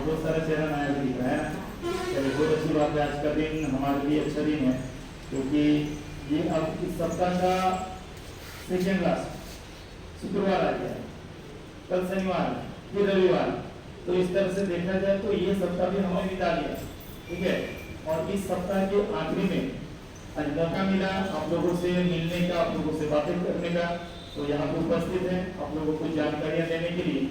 बहुत सारा चेहरा नया भी दिख रहा है ना। चलिए बहुत अच्छी बात है, आज का दिन हमारे लिए अच्छा दिन है क्योंकि ये अब इस सप्ताह का सेकेंड लास्ट शुक्रवार आ गया है, कल शनिवार फिर रविवार, तो इस तरह से देखा जाए तो ये सप्ताह भी हमने बिता लिया, ठीक है। और इस सप्ताह के आखिरी में आज मौका मिला आप लोगों से मिलने का, आप लोगों से बातें करने का, तो यहाँ पे उपस्थित है आप लोगों को जानकारियाँ देने के लिए।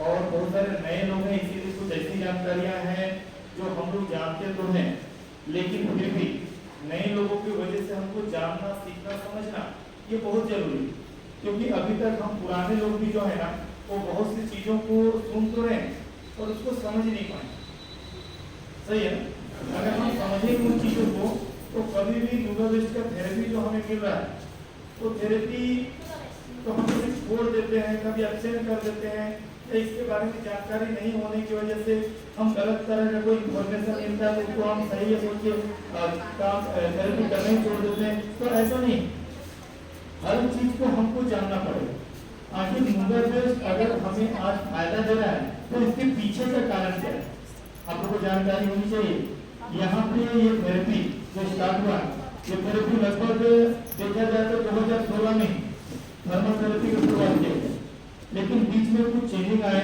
और बहुत सारे नए लोग हैं, इसीलिए कुछ ऐसी जानकारियाँ हैं जो हम लोग जानते तो हैं, लेकिन फिर भी नए लोगों की वजह से हमको जानना, सीखना, समझना ये बहुत जरूरी है। क्योंकि अभी तक हम पुराने लोग भी जो है ना, वो बहुत सी चीज़ों को सुन तो रहे हैं और उसको समझ नहीं पाए, सही है ना। अगर हम समझेंगे उन चीज़ों को तो कभी भी न्यूरोवेस्ट का थेरेपी जो हमें मिल रहा है, तो थेरेपी तो हम कभी छोड़ देते हैं, कभी एब्सेंट कर देते हैं, या इसके बारे में जानकारी नहीं होने की वजह से हम गलत तरह का कोई इन्फॉर्मेशन मिलता है तो उसको हम सही है सोच के काम थेरेपी करना ही छोड़ देते हैं। तो ऐसा नहीं, हर चीज को हमको जानना पड़ेगा। आखिर न्यूरोवेस्ट अगर हमें आज फायदा दे रहा है तो इसके पीछे का कारण क्या है, आप लोगों को जानकारी होनी चाहिए। यहाँ पे ये थेरेपी जो स्टार्ट हुआ, ये थेरेपी लगभग देखा जाए तो 2016 में थर्मल थेरेपी की शुरुआत की गई, लेकिन बीच में कुछ चेंजिंग आए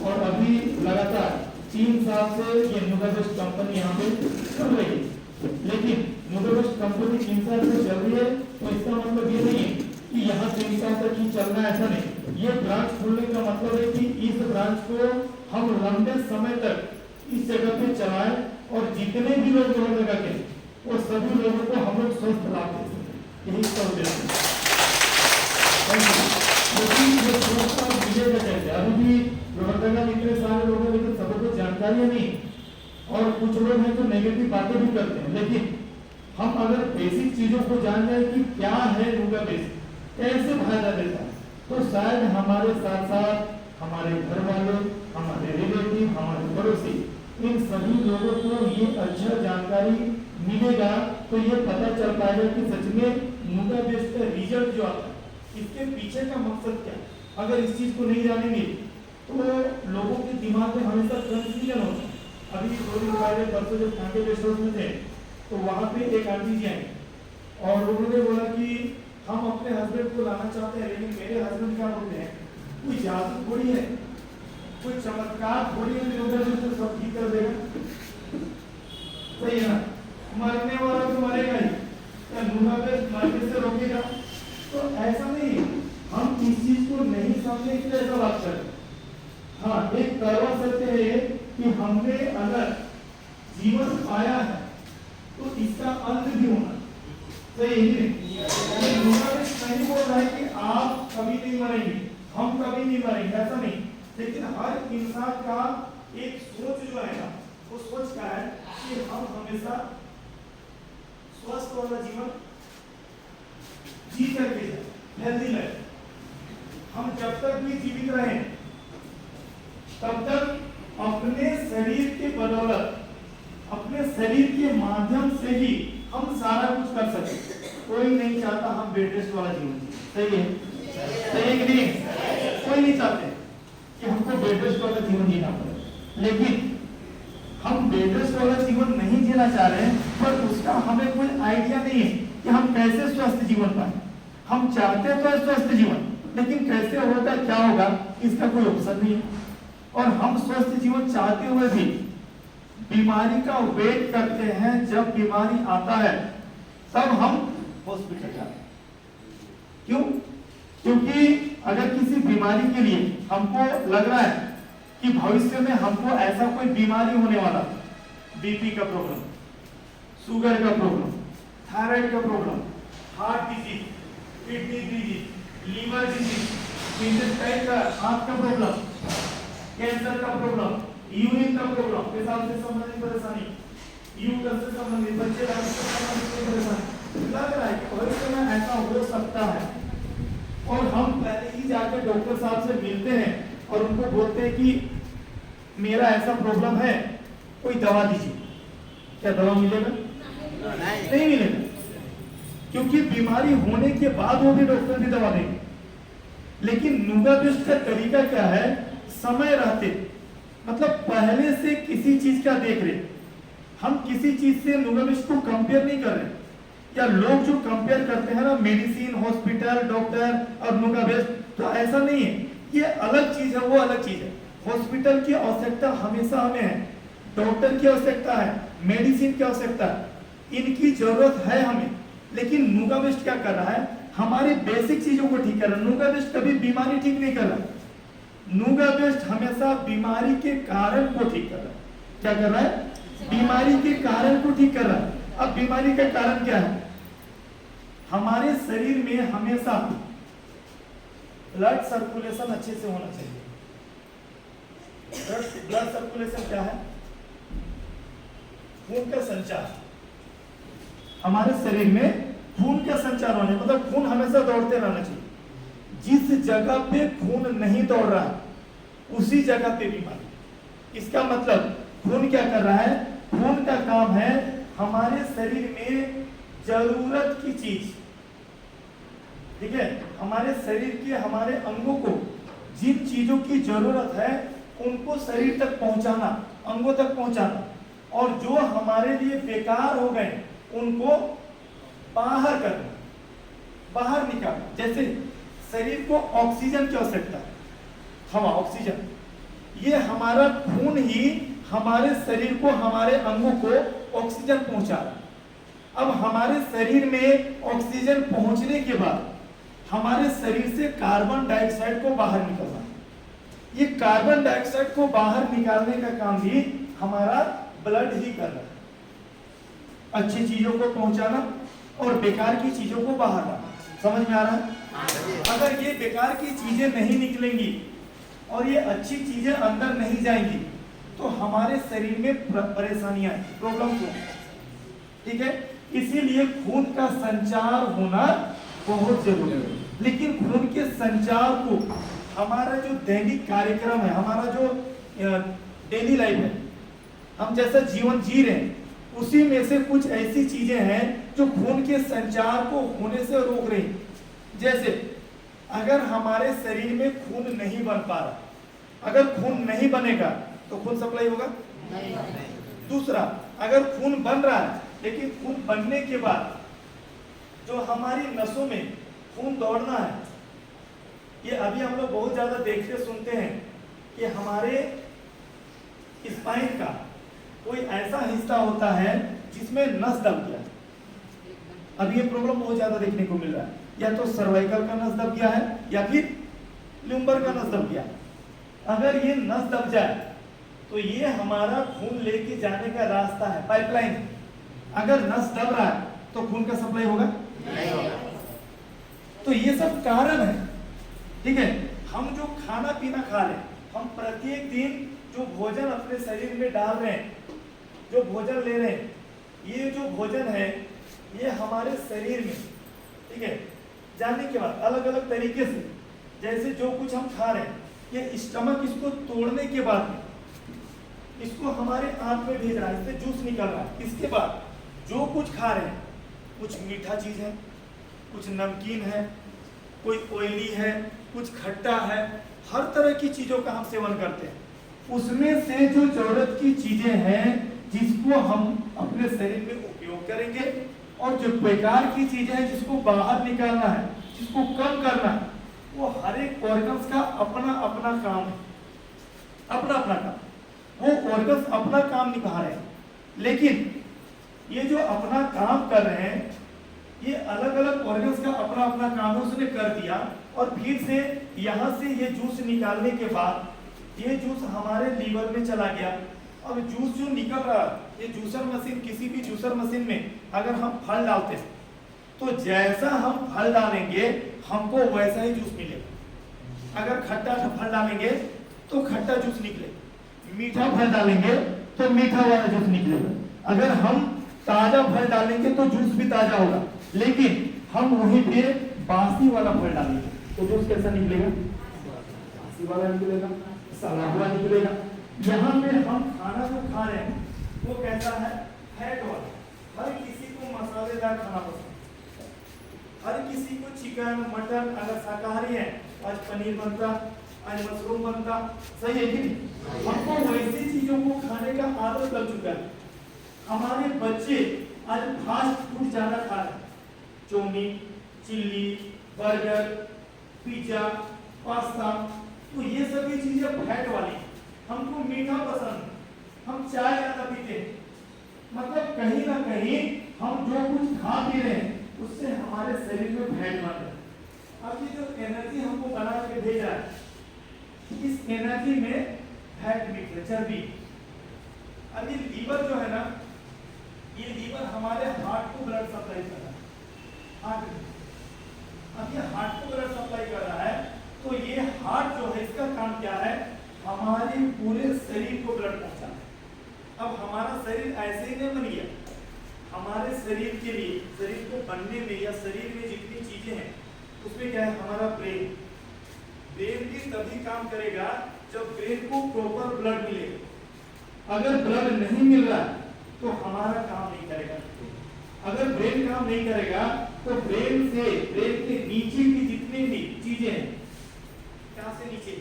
और अभी लगातार 3 साल से ये न्यूरोवेस्ट कंपनी यहाँ पे चल रही है। लेकिन न्यूरोवेस्ट कंपनी 3 साल से चल रही है तो इसका मतलब ये नहीं है कि यहाँ 3 साल तक ही चलना है, ऐसा नहीं। ये ब्रांच खोलने का मतलब है कि इस ब्रांच को हम लंबे समय तक इस जगह पे चलाएं और जितने भी लोग जोड़ लगा के वो सभी लोगों को हम लोग स्वस्थ लाभ दे सकें, यही इसका उद्देश्य है। अभी भी लोहरदगा में इतने सारे लोग हैं लेकिन सबको जानकारी नहीं, और कुछ लोग हैं जो नेगेटिव बातें भी करते हैं। लेकिन हम अगर बेसिक चीजों को जान जाए कि क्या है न्यूरोवेस्ट, कैसे फायदा देता है, तो शायद हमारे साथ साथ हमारे घर वाले, हमारे रिलेटिव, हमारे पड़ोसी, इन सभी लोगों को ये अच्छा जानकारी मिलेगा तो ये पता चल पाएगा कि सच में न्यूरोवेस्ट का रिजल्ट जो आता है इसके पीछे का मकसद क्या है। अगर इस चीज को नहीं जानेंगे तो लोगों के दिमाग में हमेशा कंफ्यूजन होता है। अभी 2 दिन पहले परसों जब खांगे गेस्ट हाउस में थे तो वहाँ पे एक आंटी जी आई और उन्होंने बोला कि हम अपने हस्बैंड को लाना चाहते हैं, लेकिन मेरे हस्बैंड क्या बोलते हैं, कोई जादू थोड़ी है, कोई चमत्कार थोड़ी है जो सब ठीक कर देगा, सही है ना। मरने वाला तो मरेगा ही, क्या न्यूरोवेस्ट मरने से रोकेगा? तो ऐसा नहीं, हम इस चीज को नहीं समझने के लिए ऐसा बात करें। हाँ, एक करवा सत्य है कि हमने अगर जीवन पाया है तो इसका अंत भी होना, सही है नहीं बोल रहा है कि आप कभी नहीं मरेंगे, हम कभी नहीं मरेंगे, ऐसा नहीं। लेकिन हर इंसान का एक सोच जो है ना, वो सोच का है कि हम हमेशा स्वस्थ वाला जीवन जी करके जाए, हेल्दी लाइफ। हम जब तक भी जीवित रहें तब तक अपने शरीर के बदौलत, अपने शरीर के माध्यम से ही हम सारा कुछ कर सके। कोई नहीं चाहता हम बेड रेस्ट वाला जीवन जिए, सही है, सही है कि नहीं? कोई नहीं चाहते कि हमको बेड रेस्ट वाला जीवन जीना पड़े, लेकिन हम बेड रेस्ट वाला जीवन नहीं जीना चाह रहे हैं, पर उसका हमें कोई आइडिया नहीं है कि हम कैसे स्वस्थ जीवन पाए। हम चाहते तो स्वस्थ जीवन, लेकिन कैसे होगा, क्या होगा, इसका कोई ऑप्शन नहीं है। और हम स्वस्थ जीवन चाहते हुए भी बीमारी का वेट करते हैं, जब बीमारी आता है तब हम हॉस्पिटल जाते हैं। क्यों? क्योंकि अगर किसी बीमारी के लिए हमको लग रहा है कि भविष्य में हमको ऐसा कोई बीमारी होने वाला, बीपी का प्रॉब्लम, शुगर का प्रॉब्लम, थायराइड का problem, heart disease, kidney disease, liver disease, intestine का, आंख का प्रॉब्लम, कैंसर का प्रॉब्लम, यूरिन का प्रॉब्लम, पेशाब से संबंधित परेशानी, यूट्रस से संबंधित, बच्चे से संबंधित परेशानी, लग रहा है कि भविष्य में ऐसा हो सकता है, और हम पहले ही जाकर डॉक्टर साहब से मिलते हैं और उनको बोलते हैं कि मेरा ऐसा प्रॉब्लम है, कोई दवा दीजिए। क्या दवा मिलेगा? नहीं मिलेगा, क्योंकि बीमारी होने के बाद वो भी डॉक्टर भी दवा देंगे। लेकिन न्यूरोवेस्ट का तरीका क्या है, समय रहते मतलब पहले से किसी चीज का देख रहे, हम किसी चीज से नुगाबिस्ट को कंपेयर नहीं कर रहे। या लोग जो कंपेयर करते हैं ना मेडिसिन, हॉस्पिटल, डॉक्टर और नुगाबिस्ट, तो ऐसा नहीं है, ये अलग चीज है, वो अलग चीज है। हॉस्पिटल की आवश्यकता हमेशा हमें है, डॉक्टर की आवश्यकता है, मेडिसिन की आवश्यकता है, इनकी जरूरत है हमें। लेकिन नुगाबिस्ट क्या कर रहा है, हमारे बेसिक चीजों को ठीक कर रहा है। नुगाबिस्ट कभी बीमारी ठीक नहीं कर रहा, नुगाबिस्ट हमेशा बीमारी के कारण को ठीक कर रहा है। क्या कर रहा है? बीमारी के कारण को ठीक कर रहा है। अब बीमारी का कारण क्या है? हमारे शरीर में हमेशा ब्लड सर्कुलेशन अच्छे से होना चाहिए। ब्लड सर्कुलेशन क्या है? खून का संचार। हमारे शरीर में खून का संचार होने, मतलब खून हमेशा दौड़ते रहना चाहिए। जिस जगह पे खून नहीं दौड़ रहा है उसी जगह पे बीमारी। इसका मतलब खून क्या कर रहा है? खून का काम है हमारे शरीर में जरूरत की चीज, ठीक है, हमारे शरीर के हमारे अंगों को जिन चीजों की जरूरत है उनको शरीर तक पहुंचाना, अंगों तक पहुंचाना, और जो हमारे लिए बेकार हो गए उनको बाहर करना, बाहर निकालना। जैसे शरीर को ऑक्सीजन की आवश्यकता है, हवा, ऑक्सीजन, ये हमारा खून ही हमारे शरीर को, हमारे अंगों को ऑक्सीजन पहुंचा रहा है। अब हमारे शरीर में ऑक्सीजन पहुंचने के बाद हमारे शरीर से कार्बन डाइऑक्साइड को बाहर निकलना, ये कार्बन डाइऑक्साइड को बाहर निकालने का काम भी हमारा ब्लड ही कर रहा है। अच्छी चीजों को पहुंचाना और बेकार की चीजों को बाहर लाना। समझ में आ रहा है? अगर ये बेकार की चीजें नहीं निकलेंगी और ये अच्छी चीजें अंदर नहीं जाएंगी तो हमारे शरीर में परेशानियां, प्रॉब्लम्स होंगी, ठीक है। इसीलिए खून का संचार होना बहुत जरूरी है। लेकिन खून के संचार को हमारा जो दैनिक कार्यक्रम है, हमारा जो डेली लाइफ है, हम जैसा जीवन जी रहे हैं, उसी में से कुछ ऐसी चीजें हैं जो खून के संचार को होने से रोक रही। जैसे अगर हमारे शरीर में खून नहीं बन पा रहा, अगर खून नहीं बनेगा तो खून सप्लाई होगा नहीं। दूसरा, अगर खून बन रहा है लेकिन खून बनने के बाद जो हमारी नसों में खून दौड़ना है, ये अभी हम लोग बहुत ज्यादा देखते सुनते हैं कि हमारे स्पाइन का कोई ऐसा हिस्सा होता है जिसमें नस दब गया। अब ये प्रॉब्लम बहुत ज्यादा देखने को मिल रहा है, या तो सर्वाइकल का नस दब गया है या फिर ल्यूम्बर का नस दब गया। अगर ये नस दब जाए तो ये हमारा खून लेके जाने का रास्ता है, पाइपलाइन। अगर नस दब रहा है तो खून का सप्लाई होगा नहीं होगा। तो ये सब कारण है, ठीक है। हम जो खाना पीना खा रहे हैं, हम प्रत्येक दिन जो भोजन अपने शरीर में डाल रहे हैं, जो भोजन ले रहे हैं, ये जो भोजन है ये हमारे शरीर में, ठीक है, जाने के बाद अलग अलग तरीके से, जैसे जो कुछ हम खा रहे हैं, ये स्टमक इसको तोड़ने के बाद इसको हमारे आंत में भेज रहा है, इससे जूस निकल रहा है। इसके बाद जो कुछ खा रहे हैं, कुछ मीठा चीज है, कुछ नमकीन है, कोई ऑयली है, कुछ खट्टा है, हर तरह की चीजों का हम सेवन करते हैं। उसमें से जो जरूरत की चीजें हैं जिसको हम अपने शरीर में उपयोग करेंगे, और जो बेकार की चीजें हैं जिसको बाहर निकालना है, जिसको कम करना है, वो हर एक ऑर्गन्स का अपना अपना काम है, अपना अपना काम। वो ऑर्गन्स अपना काम निभा रहे हैं, लेकिन ये जो अपना काम कर रहे हैं, ये अलग अलग ऑर्गन्स का अपना अपना काम है, उसने कर दिया। और फिर से यहाँ से ये जूस निकालने के बाद ये जूस हमारे लीवर में चला गया। अब जूस जो निकल रहा है, ये जूसर मशीन, किसी भी जूसर मशीन में अगर हम फल डालते हैं तो जैसा हम फल डालेंगे हमको वैसा ही जूस मिलेगा। अगर खट्टा फल डालेंगे तो खट्टा जूस निकलेगा, मीठा फल डालेंगे तो मीठा वाला जूस निकलेगा। अगर हम ताजा फल डालेंगे तो जूस भी ताजा होगा, लेकिन हम वहीं पे बासी वाला फल डालेंगे तो जूस कैसा निकलेगा? बासी वाला निकलेगा, सड़ा हुआ निकलेगा। यहाँ पे हम खाना जो खा रहे हैं वो कैसा है? फैट वाला। हर किसी को मसालेदार खाना पसंद है, हर किसी को चिकन, मटन, अगर शाकाहारी है आज पनीर बनता, आज मशरूम बनता, सही है कि नहीं? हमको वैसी चीजों को खाने का आदत लग चुका है। हमारे बच्चे आज फास्ट फूड ज्यादा खा रहे हैं, chow mein, chilli, burger, pizza, pasta, तो ये सभी चीजें फैट वाली। हमको मीठा पसंद, हम चाय ज्यादा पीते हैं, मतलब कहीं ना कहीं हम जो कुछ खा पी रहे हैं उससे हमारे शरीर में फैट बन रहा है। अब ये जो एनर्जी हमको बना के भेज रहा है, इस एनर्जी में फैट मिक्स है, चर्बी। अब ये लीवर जो है ना, ये लीवर हमारे हार्ट को ब्लड सप्लाई कर रहा है, हार्ट में। अब ये हार्ट को ब्लड सप्लाई कर रहा है, तो ये हार्ट जो है इसका काम क्या है, हमारे पूरे शरीर को ब्लड पहुंचाना। अब हमारा शरीर ऐसे ही नहीं बन गया, हमारे शरीर के लिए, शरीर को बनने में या शरीर में जितनी चीजें हैं उसमें क्या है, हमारा ब्रेन। ब्रेन भी तभी काम करेगा जब ब्रेन को प्रॉपर ब्लड मिलेगा। अगर ब्लड नहीं मिल रहा तो हमारा काम नहीं करेगा। अगर ब्रेन काम नहीं करेगा तो ब्रेन से, ब्रेन के नीचे की जितनी भी चीजें हैं, क्या से नीचे,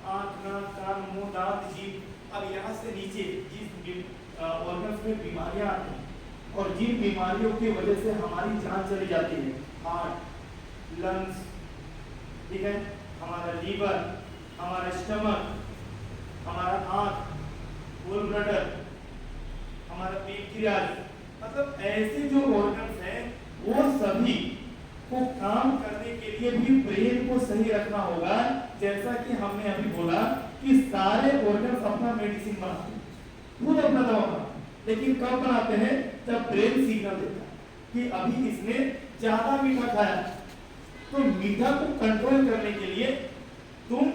आंख, नाक, कान, मुंह, दांत, जीभ, अब यहाँ से नीचे जिस ऑर्गन्स में बीमारियां आती हैं और जिन बीमारियों की वजह से हमारी जान चली जाती है, हार्ट, लंग्स, ठीक है, हमारा लीवर, हमारा स्टमक, हमारा आंख, गोल ब्लडर, हमारा पेनक्रियाज, मतलब ऐसे जो ऑर्गन्स हैं वो सभी को काम करने के लिए भी ब्रेन को सही रखना होगा। जैसा कि हमने अभी बोला कि सारे ऑर्गन्स अपना मेडिसिन बनाते हैं, खुद अपना दवा बनाते हैं, लेकिन कब बनाते हैं, जब ब्रेन सिग्नल देता है कि अभी इसने ज्यादा मीठा खाया, तो मीठा को कंट्रोल करने के लिए तुम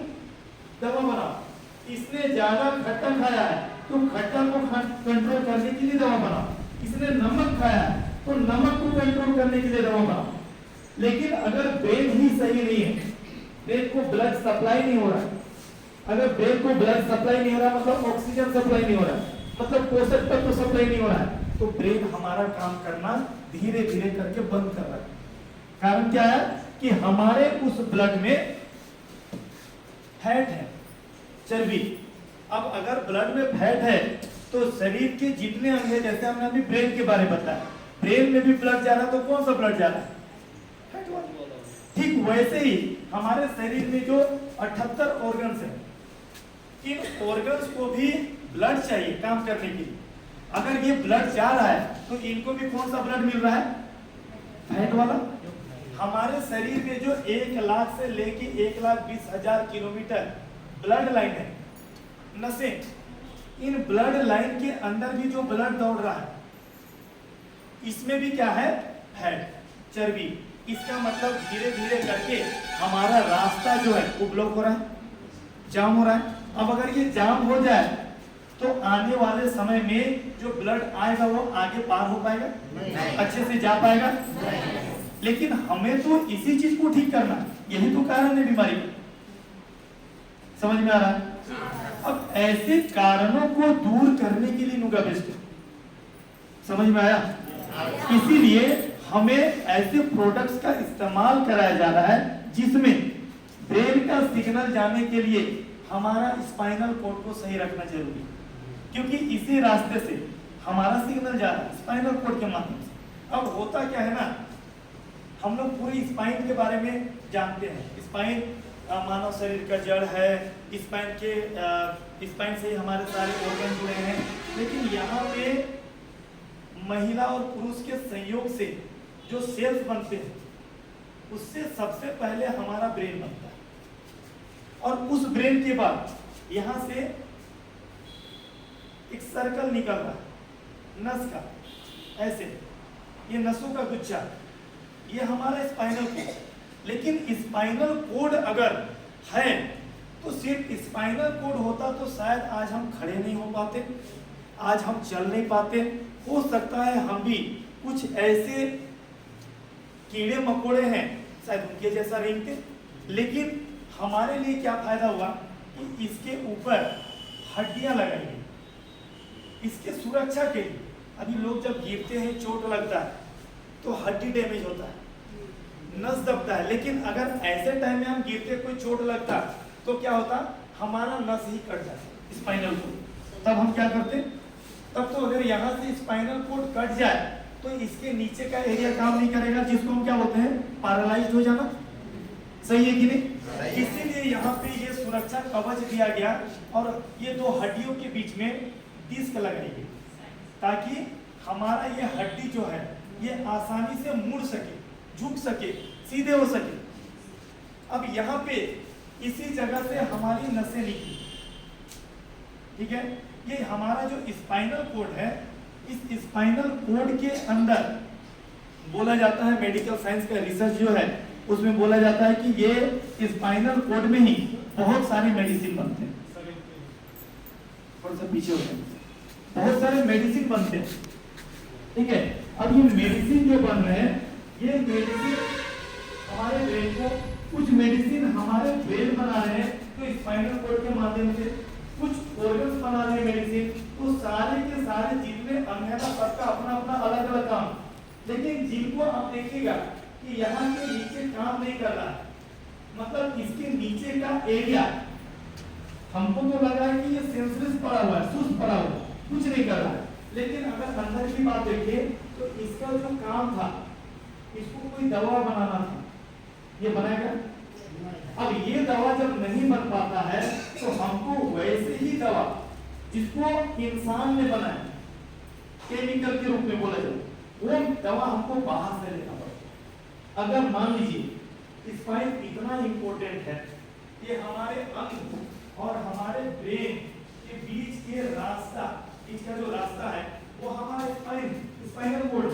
दवा बनाओ। इसने ज्यादा खट्टा खाया है तो खट्टा को कंट्रोल करने के लिए दवा बनाओ। इसने नमक खाया है तो नमक को कंट्रोल करने के लिए दवा बनाओ। लेकिन अगर ब्रेन ही सही नहीं है, ब्रेन को ब्लड सप्लाई नहीं हो रहा है, अगर ब्रेन को ब्लड सप्लाई नहीं हो रहा मतलब ऑक्सीजन सप्लाई नहीं हो रहा है, मतलब पोषक तत्व सप्लाई नहीं हो रहा है, तो ब्रेन हमारा काम करना धीरे धीरे करके बंद कर रहा है। कारण क्या है कि हमारे उस ब्लड में फैट है, चर्बी। अब अगर ब्लड में फैट है तो शरीर के जितने अंग हैं, जैसे हमने अभी ब्रेन के बारे में बताया, ब्रेन में भी ब्लड जा रहा है, तो कौन सा ब्लड जा रहा है, फैट वाला। ठीक वैसे ही हमारे शरीर में जो 78 ऑर्गन्स हैं, इन ऑर्गन्स को भी ब्लड चाहिए काम करने के लिए। अगर ये ब्लड जा रहा है तो इनको भी कौन सा ब्लड मिल रहा है, फैट वाला। हमारे शरीर में जो 1 लाख से लेके 1,20,000 किलोमीटर ब्लड लाइन है, नसें, इन ब्लड लाइन के अंदर भी जो ब्लड दौड़ रहा है, इसमें भी क्या है, फैट, चर्बी। इसका मतलब धीरे धीरे करके हमारा रास्ता जो है वो ब्लॉक हो रहा है, जाम हो रहा है। अब अगर ये जाम हो जाए तो आने वाले समय में जो ब्लड आएगा वो आगे पार हो पाएगा, अच्छे से जा पाएगा। लेकिन हमें तो इसी चीज को ठीक करना, यही तो कारण है बीमारी का। समझ में आ रहा है? अब ऐसे कारणों को दूर करने के लिए नुगा बेस्ट है। समझ में आया? इसीलिए हमें ऐसे प्रोडक्ट्स का इस्तेमाल कराया जा रहा है जिसमें ब्रेन का सिग्नल जाने के लिए हमारा स्पाइनल कॉर्ड को सही रखना जरूरी है, क्योंकि इसी रास्ते से हमारा सिग्नल जा रहा है स्पाइनल कॉर्ड के माध्यम से। अब होता क्या है ना, हम लोग पूरी स्पाइन के बारे में जानते हैं। स्पाइन मानव शरीर का जड़ है, स्पाइन से ही हमारे सारे ऑर्गन जुड़े हैं। लेकिन यहाँ पे महिला और पुरुष के संयोग से जो सेल्स बनते हैं, उससे सबसे पहले हमारा ब्रेन बनता है, और उस ब्रेन के बाद यहाँ से एक सर्कल निकल रहा है नस का, ऐसे ये नसों का गुच्छा, ये हमारा स्पाइनल कोड। लेकिन स्पाइनल कोड अगर है तो सिर्फ स्पाइनल कोड होता तो शायद आज हम खड़े नहीं हो पाते, आज हम चल नहीं पाते। हो सकता है हम भी कुछ ऐसे कीड़े मकोड़े हैं शायद उनके जैसा रेंगते, लेकिन हमारे लिए क्या फायदा हुआ कि इसके ऊपर हड्डियां लगाई गई इसके सुरक्षा के लिए। अभी लोग जब गिरते हैं, चोट लगता है तो हड्डी डैमेज होता है, नस दबता है। लेकिन अगर ऐसे टाइम में हम गिरते, कोई चोट लगता तो क्या होता, हमारा नस ही कट जाता स्पाइनल कोड। तब हम क्या करते, तब तो अगर यहाँ से स्पाइनल कोड कट जाए तो इसके नीचे का एरिया काम नहीं करेगा, जिसको हम क्या बोलते हैं, पैरालाइज्ड हो जाना। सही है कि नहीं? इसीलिए यहाँ पे ये सुरक्षा कवच दिया गया और ये दो हड्डियों के बीच में डिस्क लगाई गई, ताकि हमारा ये हड्डी जो है ये आसानी से मुड़ सके, झुक सके, सीधे हो सके। अब यहाँ पे इसी जगह से हमारी नसें निकली, ठीक है। ये हमारा जो स्पाइनल कोड है, इस स्पाइनल कोड के अंदर बोला जाता है, मेडिकल साइंस का रिसर्च जो है उसमें बोला जाता है कि ये स्पाइनल कोड में ही बहुत सारे मेडिसिन बनते हैं। थोड़ा सा पीछे होते हैं, बहुत सारे मेडिसिन बनते हैं, ठीक है। अब ये मेडिसिन जो बन रहे हैं, ये मेडिसिन हमारे ब्रेन को, कुछ मेडिसिन हमारे ब्रेन बना रहे हैं तो स्पाइनल कोड के माध्यम से, कुछ ऑर्गन्स बना रहे हैं मेडिसिन, तो सारे के सारे जितने अंग है ना, सबका अपना अपना अलग अलग काम। लेकिन जिनको आप देखिएगा कि यहाँ के नीचे काम नहीं कर रहा है, मतलब इसके नीचे का एरिया हमको तो लगा है कि ये सेंसलेस पड़ा हुआ है, सुस्त पड़ा हुआ है, कुछ नहीं कर रहा है। लेकिन अगर अंदर की बात देखिए तो इसका जो काम था, इसको कोई दवा बनाना था, ये बनाएगा। अब ये दवा जब नहीं बन पाता है तो हमको वैसे ही दवा जिसको इंसान ने बनाया, केमिकल के रूप में बोला जाए, वो दवा हमको बाहर से लेना पड़ेगा। अगर मान लीजिए स्पाइन इतना इंपॉर्टेंट है, ये हमारे अंग और हमारे ब्रेन के बीच के रास्ता, बीच का जो रास्ता है वो हमारा स्पाइनल कोड,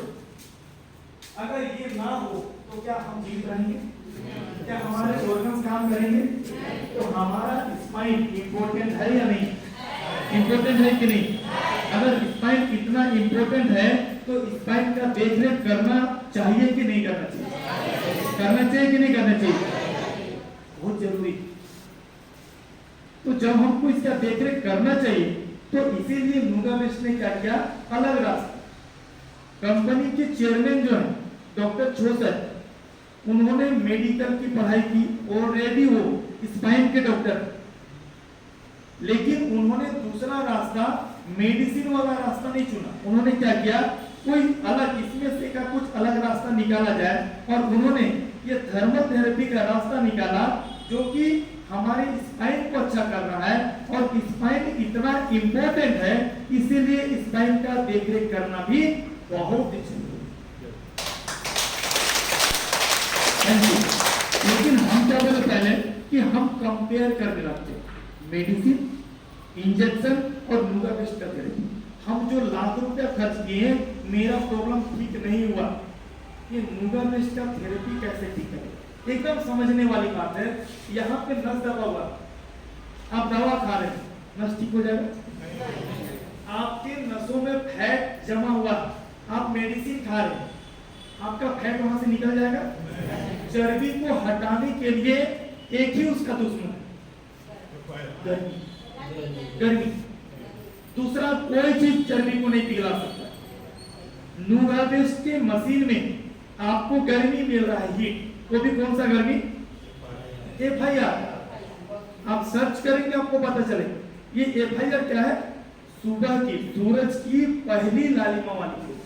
अगर ये ना हो तो क्या हम जीवित रहेंगे? क्या हमारे ऑर्गन्स काम करेंगे? तो हमारा स्पाइन इंपॉर्टेंट है या नहीं? इंपॉर्टेंट है कि नहीं? अगर स्पाइन इतना इंपॉर्टेंट है तो स्पाइन का देखरेख करना चाहिए कि नहीं करना चाहिए? करना चाहिए कि नहीं करना चाहिए? बहुत जरूरी। तो जब हमको इसका देखरेख करना चाहिए तो इसीलिए नूगावेस्ट ने क्या किया, अलग रास्ता। कंपनी के चेयरमैन जो है डॉक्टर छोसर, उन्होंने मेडिकल की पढ़ाई की, ऑलरेडी वो स्पाइन के डॉक्टर, लेकिन उन्होंने दूसरा रास्ता, मेडिसिन वाला रास्ता नहीं चुना। उन्होंने क्या किया, कोई अलग इसमें से का कुछ अलग रास्ता निकाला जाए, और उन्होंने ये थर्मल थेरेपी का रास्ता निकाला, जो कि हमारे स्पाइन को अच्छा कर रहा है। और स्पाइन इतना इंपॉर्टेंट है, इसीलिए स्पाइन का देखरेख करना भी बहुत जरूरी है। लेकिन हम क्या बोले पहले कि हम कंपेयर करने लगते हैं मेडिसिन, इंजेक्शन और नूगावेस्ट का थेरेपी। हम जो लाख रुपया खर्च किए, मेरा प्रॉब्लम ठीक नहीं हुआ, ये नूगावेस्ट का थेरेपी कैसे ठीक करें? एकदम समझने वाली बात है। यहाँ पे नस दबा हुआ, आप दवा खा रहे हैं, नस ठीक हो जाएगा? आपके नसों में फैट जमा हुआ, आप मेडिसिन खा रहे हैं, आपका फैट वहां से निकल जाएगा? चर्बी को हटाने के लिए एक ही उसका दुश्मन है, गर्मी। गर्मी, दूसरा कोई चीज चर्बी को नहीं पिघला सकता। नूगावेस्ट के मशीन में आपको गर्मी मिल रहा है, हीट, वो भी कौन सा गर्मी? FIR। आप सर्च करेंगे आपको पता चलेगा। ये FIR क्या है? सुबह की सूरज की पहली लालिमा वाली,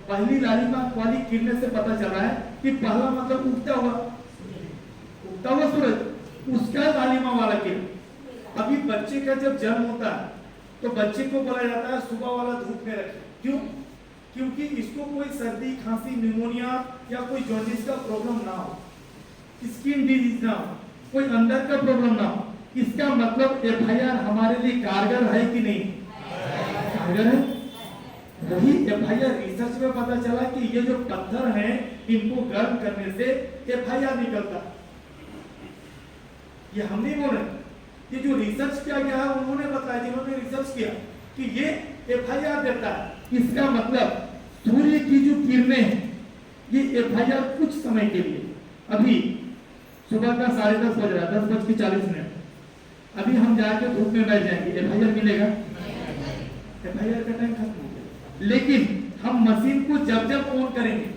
पहली लालिमा वाली किरणें से पता चला है कि पहला मतलब उगता हुआ सूरज, उसका लालिमा वाला किरण। अभी बच्चे का जब जन्म होता है तो बच्चे को बोला जाता है सुबह वाला धूप में रखें। क्यों? क्योंकि इसको कोई सर्दी, खांसी, निमोनिया या कोई जॉन्डिस का प्रॉब्लम ना हो, स्किन डिजीज ना हो, कोई अंदर का प्रॉब्लम ना हो। इसका मतलब FIR हमारे लिए कारगर है कि नहीं? कारगर है। वही FIR रिसर्च में पता चला कि ये जो पत्थर हैं, इनको गर्म करने से FIR निकलता। ये हम नहीं बोल रहे, ये जो रिसर्च किया गया है उन्होंने बताया, जिन्होंने रिसर्च किया कि ये FIR देता है। इसका मतलब सूर्य की जो किरणें हैं, ये FIR कुछ समय के लिए, अभी सुबह का 10:30 बज रहा है, 10:40, अभी हम जाके धूप में बैठ जाएंगे, FIR मिलेगा? FIR का टाइम खत्म हो गया। लेकिन हम मशीन को जब जब ऑन करेंगे,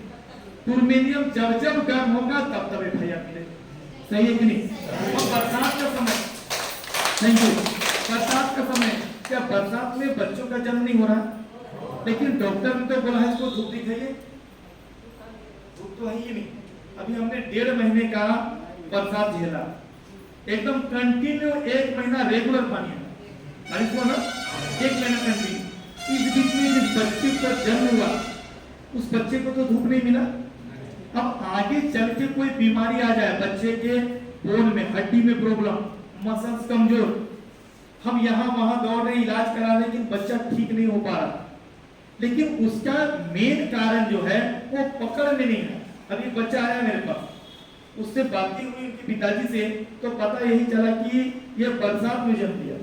टूर्मेनियम जब जब गर्म होगा तब तब FIR मिलेगा। सही है कि नहीं? और बरसात का समय थैंक यू। बरसात का समय, क्या बरसात में बच्चों का जन्म नहीं हो रहा? लेकिन डॉक्टर ने तो बोला है इसको धूप दिखाइए, धूप तो है ही नहीं। अभी हमने 1.5 महीने का बरसात झेला, एकदम कंटिन्यू 1 महीना रेगुलर पानी है बारिश हुआ ना, 1 महीना कंटिन्यू। इस बीच में जिस बच्चे का जन्म हुआ उस बच्चे को तो धूप नहीं मिला। अब आगे चल के कोई बीमारी आ जाए, बच्चे के बोन में, हड्डी में प्रॉब्लम, मसल्स कमजोर, हम यहाँ वहां दौड़ रहे इलाज करा रहे लेकिन बच्चा ठीक नहीं हो पा रहा, लेकिन उसका मेन कारण जो है वो पकड़ में नहीं है। अभी बच्चा आया मेरे पास, उससे बातें हुई उनके पिताजी से, तो पता यही चला कि ये बरसात में जन्म लिया।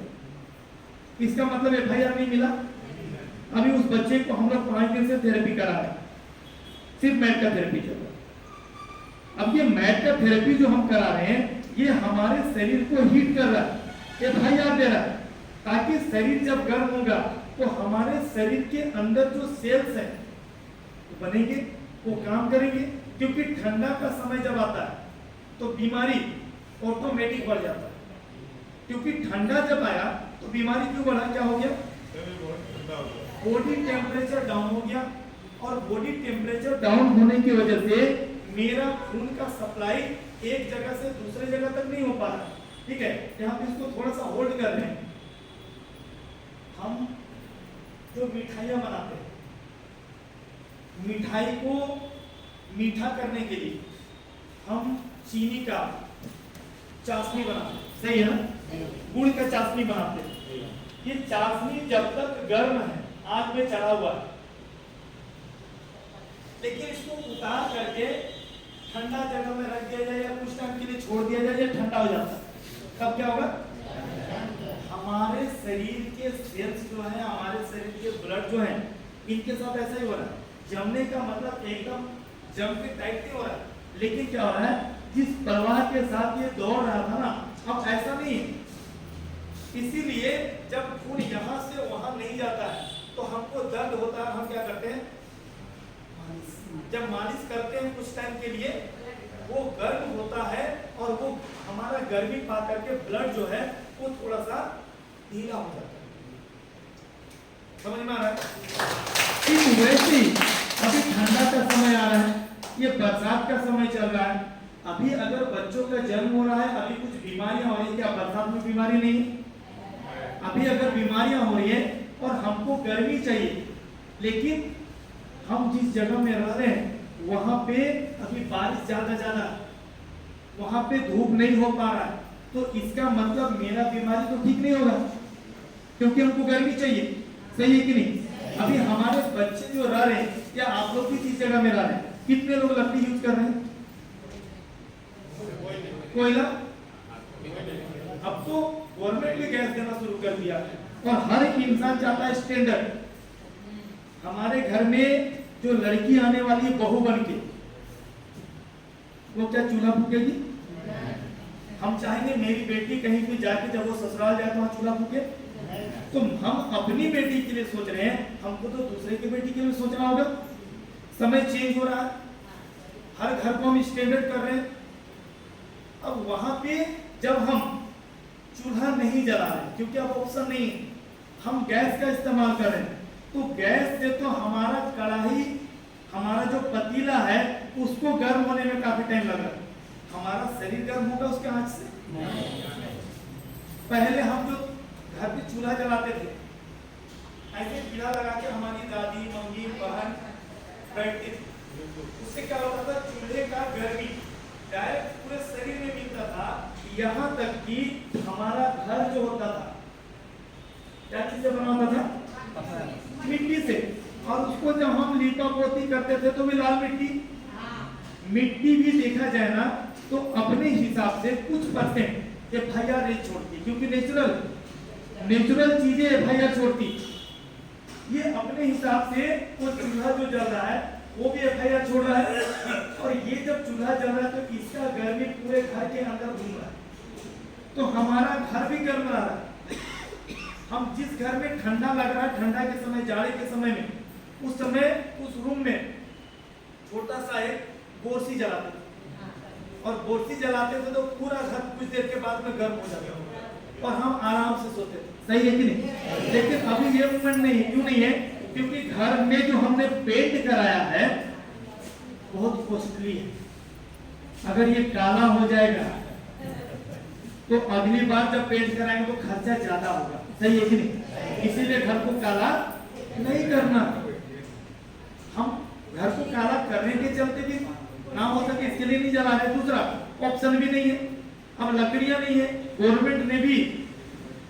इसका मतलब एफआईआर नहीं मिला। अभी उस बच्चे को हम लोग 5 दिन से थेरेपी करा रहे हैं, सिर्फ मैट का थेरेपी चल रहा है। अब ये मैट का थेरेपी जो हम करा रहे हैं ये हमारे शरीर को हीट कर रहा है, एफआईआर दे रहा है, ताकि शरीर जब गर्म होगा तो हमारे शरीर के अंदर जो सेल्स हैं तो बनेंगे, वो काम करेंगे। क्योंकि ठंडा का समय जब आता है तो बीमारी ऑटोमेटिक बढ़ जाता है, क्योंकि ठंडा जब आया तो बीमारी क्यों बढ़ा, क्या हो गया, बॉडी टेम्परेचर डाउन हो गया। और बॉडी टेम्परेचर डाउन होने की वजह से मेरा खून का सप्लाई एक जगह से दूसरे जगह तक नहीं हो पा रहा। ठीक है, यहाँ पे इसको थोड़ा सा होल्ड कर रहे हैं। हम जो मिठाइयाँ बनाते हैं, मिठाई को मीठा करने के लिए हम चीनी का चाशनी बनाते हैं, सही है ना, गुड़ का चाशनी बनाते हैं। ये चाशनी जब तक गर्म है, आग में चढ़ा हुआ है, लेकिन इसको उतार करके ठंडा जगह में रख दिया जाए या कुछ टाइम के लिए छोड़ दिया जाए, या ठंडा हो जाता है, तब क्या होगा, हमारे शरीर के सेल्स जो है, हमारे शरीर के ब्लड जो है, इनके साथ ऐसा ही हो रहा है। जमने का मतलब एकदम जम के टाइट नहीं हो रहा है, लेकिन क्या हो रहा है, जिस प्रवाह के साथ ये दौड़ रहा था ना, अब ऐसा नहीं है। इसीलिए जब खून यहाँ से वहां नहीं जाता है तो हमको दर्द होता है, हम क्या करते हैं, जब मालिश करते हैं कुछ टाइम के लिए, वो गर्म होता है और वो हमारा गर्मी पा करके ब्लड जो है वो थोड़ा सा ढीला हो जाता है। समझ में आ रहा है? ठीक वैसे ही अभी ठंडा का समय आ रहा है, ये बरसात का समय चल रहा है। अभी अगर बच्चों का जन्म हो रहा है, अभी कुछ बीमारियां हो रही है, क्या बरसात में बीमारी नहीं है? अभी अगर बीमारियां हो रही है और हमको गर्मी चाहिए, लेकिन हम जिस जगह में रह रहे हैं वहां पे अभी बारिश ज्यादा, वहां पे धूप नहीं हो पा रहा है, तो इसका मतलब मेरा बीमारी तो ठीक नहीं होगा, क्योंकि हमको गर्मी चाहिए, सही है कि नहीं? अभी हमारे बच्चे जो रह रहे हैं, या आप लोग भी जिस जगह में रह रहे हैं, कितने लोग लकड़ी यूज कर रहे हैं, कोयला? अब तो गवर्नमेंट भी गैस देना शुरू कर दिया और हर एक इंसान चाहता है स्टैंडर्ड। हमारे घर में जो लड़की आने वाली है बहू बन के, वो क्या चूल्हा फूकेगी? हम चाहेंगे मेरी बेटी कहीं भी जाके जब वो ससुराल जाए तो वहां चूल्हा फूके? तो हम अपनी बेटी के लिए सोच रहे हैं, हमको तो दूसरे की बेटी के लिए सोचना होगा। समय चेंज हो रहा है, हर घर को हम स्टैंडर्ड कर रहे हैं। अब वहां पे जब हम चूल्हा नहीं जला रहे, क्योंकि अब ऑप्शन नहीं है, हम गैस का इस्तेमाल कर रहे हैं, तो गैस से तो हमारा कढ़ाई, हमारा जो पतीला है उसको गर्म होने में काफी टाइम लग रहा है। हमारा शरीर गर्म होगा उसके आंच से? पहले हम जो घर पे चूल्हा जलाते थे, ऐसे पीढ़ा लगा के हमारी दादी, मम्मी, बहन बैठती थी, उससे क्या होता था, चूल्हे का गर्मी डायरेक्ट पूरे शरीर में मिलता था। यहाँ तक कि हमारा घर जो होता था क्या चीज से बना होता था, मिट्टी से, और उसको जब हम लीपा पोती करते थे तो भी लाल मिट्टी। मिट्टी भी देखा जाए ना तो अपने हिसाब से कुछ परसेंट एफआईआर नहीं छोड़ती, क्योंकि नेचुरल चीजें एफआईआर छोड़ती। ये अपने हिसाब से वो चूल्हा जो जल रहा है वो भी एफआईआर छोड़ रहा है, और ये जब चूल्हा जल रहा है तो इसका गर्मी पूरे घर के अंदर घूम रहा है, तो हमारा घर भी गर्म रहा है। हम जिस घर में ठंडा लग रहा है, ठंडा के समय, जाड़े के समय में, उस समय उस रूम में छोटा सा एक बोरसी जलाते थे, और बोरसी जलाते थे तो पूरा घर कुछ देर के बाद में गर्म हो जाता था। और हम आराम से सोते थे, सही है कि नहीं? लेकिन अभी ये मूवमेंट नहीं है। क्यों नहीं है? क्योंकि घर में जो हमने पेंट कराया है बहुत कॉस्टली है। अगर ये काला हो जाएगा तो अगली बार जब पेंट कराएंगे तो खर्चा ज्यादा होगा, सही है कि नहीं? इसीलिए घर को काला नहीं करना। हम घर को काला करने के चलते भी ना हो सके इसके लिए नहीं जला रहे। दूसरा ऑप्शन भी नहीं है, अब लकड़ियां नहीं है। गवर्नमेंट ने भी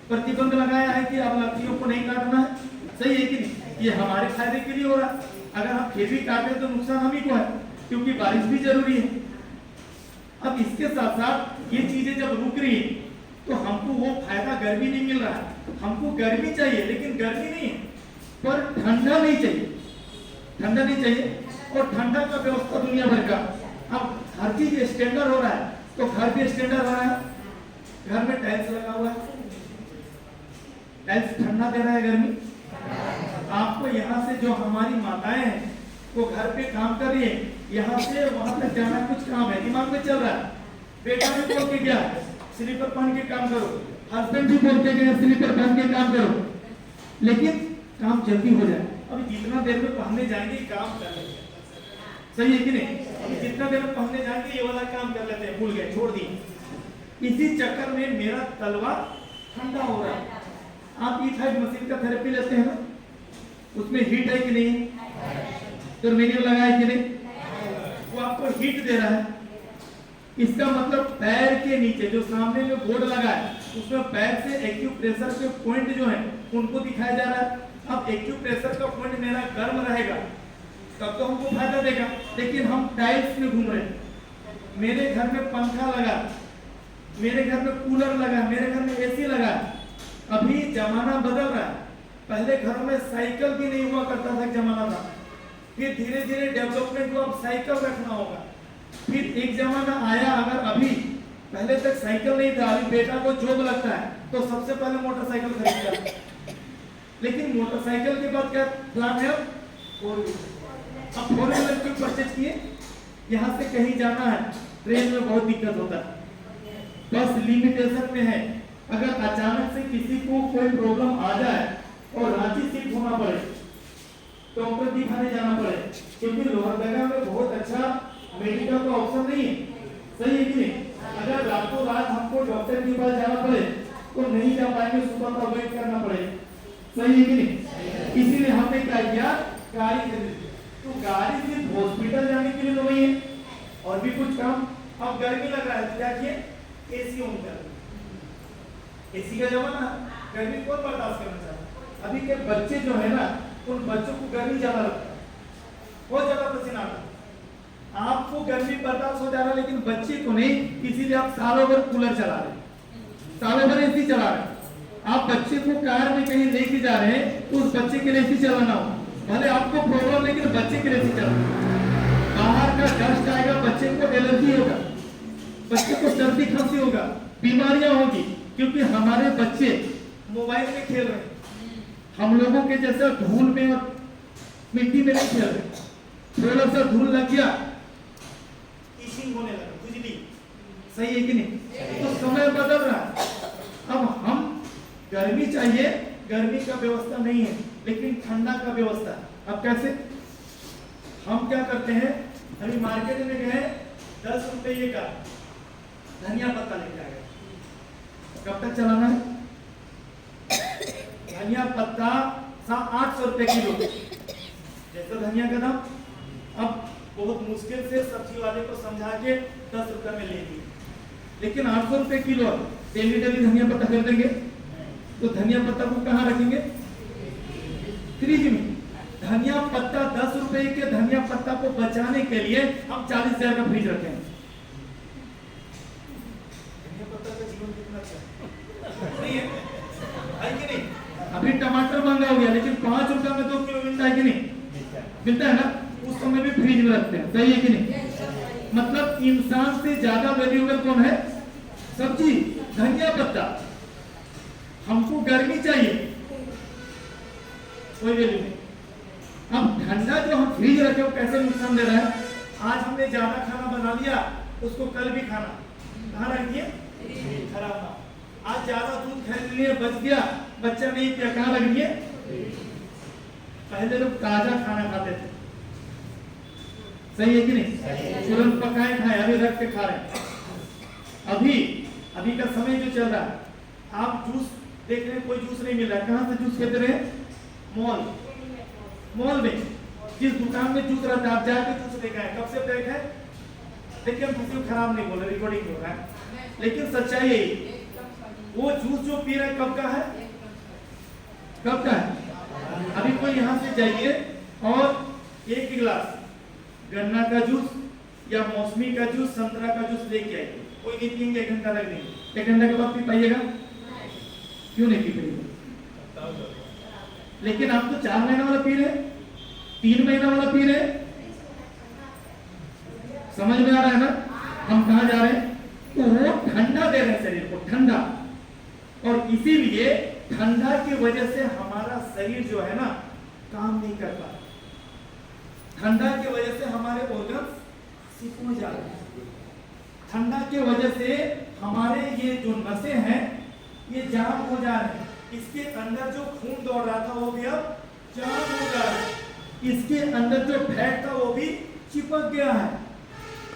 प्रतिबंध लगाया है कि अब लकड़ियों को नहीं काटना है, सही है कि नहीं? ये हमारे फायदे के लिए हो रहा है। अगर हम फिर भी काटे तो नुकसान हम ही को है, क्योंकि बारिश भी जरूरी है। अब इसके साथ साथ ये चीजें जब रुक रही है तो हमको वो फायदा गर्मी नहीं मिल रहा है। हमको गर्मी चाहिए लेकिन गर्मी नहीं है, पर ठंडा नहीं चाहिए, ठंडा नहीं चाहिए। और ठंडा का व्यवस्था दुनिया भर का, अब हर चीज स्टैंडर्ड हो रहा है तो घर भी स्टैंडर्ड हो रहा है। घर में टाइल्स लगा हुआ है, टाइल्स ठंडा दे रहा है गर्मी। आपको यहाँ से जो हमारी माताएं हैं वो घर पे काम कर रही है, यहाँ से वहां तक जाना कुछ काम है, दिमाग में चल रहा है। बेटा भी बोल के गया स्लीपर पहन के काम करो, हस्बैंड भी बोल के गया स्लीपर पहन के काम करो, लेकिन काम जल्दी हो जाए। अभी जितना देर में पहनने जाएंगे काम कर लेंगे, सही है कि नहीं? अभी जितना देर में पहनने जाएंगे ये वाला काम कर लेते हैं, भूल गए, छोड़ दिए। इसी चक्कर में मेरा तलवा ठंडा हो रहा है। आप E5 मशीन का थेरेपी लेते हैं ना, उसमें हीट है कि नहीं? तो मीनिंग लगा है कि नहीं? वो आपको हीट दे रहा है। इसका मतलब पैर के नीचे जो सामने में बोर्ड लगा है उसमें पैर से एक्यूप्रेशर के पॉइंट जो है उनको दिखाया जा रहा है। अब एक्यूप्रेशर का पॉइंट मेरा गर्म रहेगा तब तो हमको फायदा देगा, लेकिन हम टाइल्स में घूम रहे हैं। मेरे घर में पंखा लगा, मेरे घर में कूलर लगा, मेरे घर में AC लगा। अभी जमाना बदल रहा है। पहले घरों में साइकिल भी नहीं हुआ करता था, जमाना था। फिर धीरे धीरे डेवलपमेंट को अब साइकिल रखना होगा। फिर एक जमाना आया, अगर अभी पहले तक साइकिल नहीं था, अभी बेटा को जॉब लगता है तो सबसे पहले मोटरसाइकिल खरीदता है। लेकिन मोटरसाइकिल के बाद क्या प्लान है? अब 4 व्हीलर क्यों परचेज किए? यहाँ से कहीं जाना है, ट्रेन में बहुत दिक्कत होता है, बस लिमिटेशन में है। अगर अचानक से किसी को कोई प्रॉब्लम आ जाए और रांची शिफ्ट होना पड़े, डॉक्टर दिखाने जाना पड़े, क्योंकि लोहरदगा में बहुत अच्छा मेडिकल का ऑप्शन नहीं है, सही है कि नहीं? अगर रातों रात हमको डॉक्टर के पास जाना पड़े तो नहीं जा पाएंगे, सुबह का वेट करना पड़ेगा, सही है कि नहीं? इसीलिए हमने क्या किया, गाड़ी खरीदी। तो गाड़ी सिर्फ हॉस्पिटल जाने के लिए तो नहीं है, और भी कुछ काम। अब गर्मी लग रहा है तो क्या किए? AC ऑन कर। AC का जमाना, गर्मी कौन बर्दाश्त करना चाहता? अभी के बच्चे जो है ना, उन बच्चों को गर्मी ज्यादा लगता है, बहुत ज्यादा पसीना आता है। आपको गर्मी बर्दाश्त हो जा रहा है लेकिन बच्चे को नहीं, इसीलिए आप सालों भर कूलर चला रहे, सालों भर AC चला रहे। आप बच्चे को कार में कहीं लेके जा रहे हैं तो उस बच्चे के लिए AC चलाना हो, भले आपको प्रॉब्लम लेकिन बच्चे के लिए AC चलाना। बाहर का डस्ट आएगा, बच्चे को एलर्जी होगा, बच्चे को सर्दी खांसी होगा, बीमारियां होगी, क्योंकि हमारे बच्चे मोबाइल में खेल रहे हैं। हम लोगों के जैसा धूल में और मिट्टी में नहीं खेल रहे। थोड़ा सा धूल लग गया, इचिंग होने लगा, खुजली, सही है कि नहीं? तो समय बदल रहा है। अब हम गर्मी चाहिए, गर्मी का व्यवस्था नहीं है, लेकिन ठंडा का व्यवस्था। अब कैसे? हम क्या करते हैं, अभी मार्केट में गए 10 रुपये का धनिया पत्ता लेके आ गए। कब तक चलाना है? धनिया पत्ता 800 रुपये किलो, जैसा धनिया का दाम। अब बहुत मुश्किल से सब्जी वाले को समझा के 10 रुपये में ले ली, लेकिन 800 रुपये किलो डेली डेली धनिया पत्ता कर देंगे तो धनिया पत्ता को कहाँ रखेंगे? फ्रिज में। धनिया पत्ता 10 रुपए के धनिया पत्ता को बचाने के लिए हम 40,000 का फ्रिज रखें। धनिया पत्ता का जीवन कितना अच्छा है कि नहीं? अभी टमाटर महंगा हो गया, लेकिन 5 रुपए में 2 किलो मिलता है कि नहीं? मिलता है ना? उस समय भी फ्रिज में रखते हैं, सही है कि नहीं? मतलब इंसान से ज्यादा वैल्यूएबल कौन है? सब्जी, धनिया पत्ता। हमको गर्मी चाहिए, कोई वैल्यू नहीं। अब ठंडा जो हम फ्रिज रखे वो कैसे नुकसान दे रहा है? आज हमने ज्यादा खाना बना लिया, उसको कल भी खाना, कहाँ रख दिए? खराब ना। आज ज्यादा दूध खरीद लिए, बच गया, बच्चा नहीं पिया, कहाँ लग रही है? पहले लोग ताजा खाना खाते थे, सही है कि नहीं? तुरंत पकाए खाए, अभी रख के खा रहे हैं। अभी का समय जो चल रहा है, आप जूस देख रहे हैं, कोई जूस नहीं मिल रहा है, कहाँ से जूस कहते रहे? मॉल में जिस दुकान में जूस रहता है, आप जाके जूस लेकर आए, कब से पैक है? देखिए, हम किसी को खराब नहीं बोल रहे, रिकॉर्डिंग हो रहा है, लेकिन सच्चाई यही, वो जूस जो पी रहे कब का है? कब का है? अभी कोई यहाँ से जाइए और एक गिलास गन्ना का जूस या मौसमी का जूस, संतरा का जूस लेके आइए, कोई नहीं पिएंगे, 1 घंटा लग नहीं, 1 घंटा के बाद पी पाइएगा? क्यों नहीं पी पाइएगा? लेकिन आप तो 4 महीना वाला पी रहे, 3 महीना वाला पी रहे, समझ में आ रहा है ना हम कहाँ जा रहे हैं? तो वो ठंडा दे रहे हैं शरीर को, ठंडा, और इसीलिए ठंडा की वजह से हमारा शरीर जो है ना काम नहीं करता, ठंडा की वजह से हमारे ऑर्गन सिकुड़ जा रहे हैं, ठंडा की वजह से हमारे ये जो नसें हैं ये जाम हो जा रहे हैं, इसके अंदर जो खून दौड़ रहा था वो भी अब जाम हो जा रहा है, इसके अंदर जो फैट था वो भी चिपक गया है,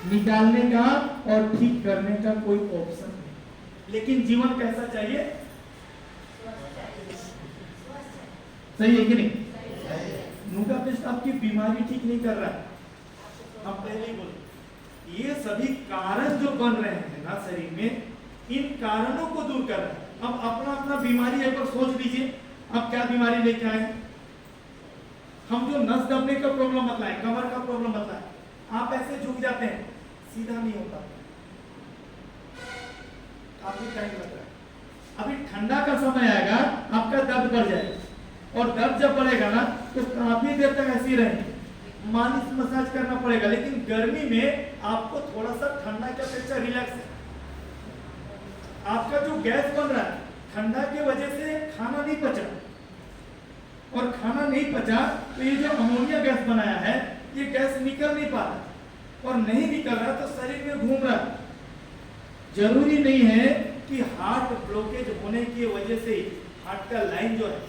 निकालने का और ठीक करने का कोई ऑप्शन नहीं। लेकिन जीवन कैसा चाहिए? सही है कि नहीं? नुगा पेस्ट आपकी बीमारी ठीक नहीं कर रहा है, हम पहले ही बोले, ये सभी कारण जो बन रहे हैं ना शरीर में, इन कारणों को दूर कर रहे हैं। अब अपना अपना बीमारी एक बार सोच लीजिए, आप क्या बीमारी लेके आए? हम जो नस दबने का प्रॉब्लम बतलाए, कमर का प्रॉब्लम बतलाए, आप ऐसे झुक जाते हैं, सीधा नहीं होता, काफी टाइम लग रहा है। अभी ठंडा का समय आएगा, आपका दर्द बढ़ जाएगा, और दर्द जब बढ़ेगा ना तो काफी देर तक ऐसे ही रहेंगे, मालिश मसाज करना पड़ेगा। लेकिन गर्मी में आपको थोड़ा सा ठंडा के अपेक्षा रिलैक्स है, आपका जो गैस बन रहा है ठंडा की वजह से खाना नहीं पचा, और खाना नहीं पचा तो ये जो अमोनिया गैस बनाया है ये गैस निकल नहीं पा रहा, और नहीं निकल रहा तो शरीर में घूम रहा। जरूरी नहीं है कि हार्ट ब्लॉकेज होने की वजह से हार्ट का लाइन जो है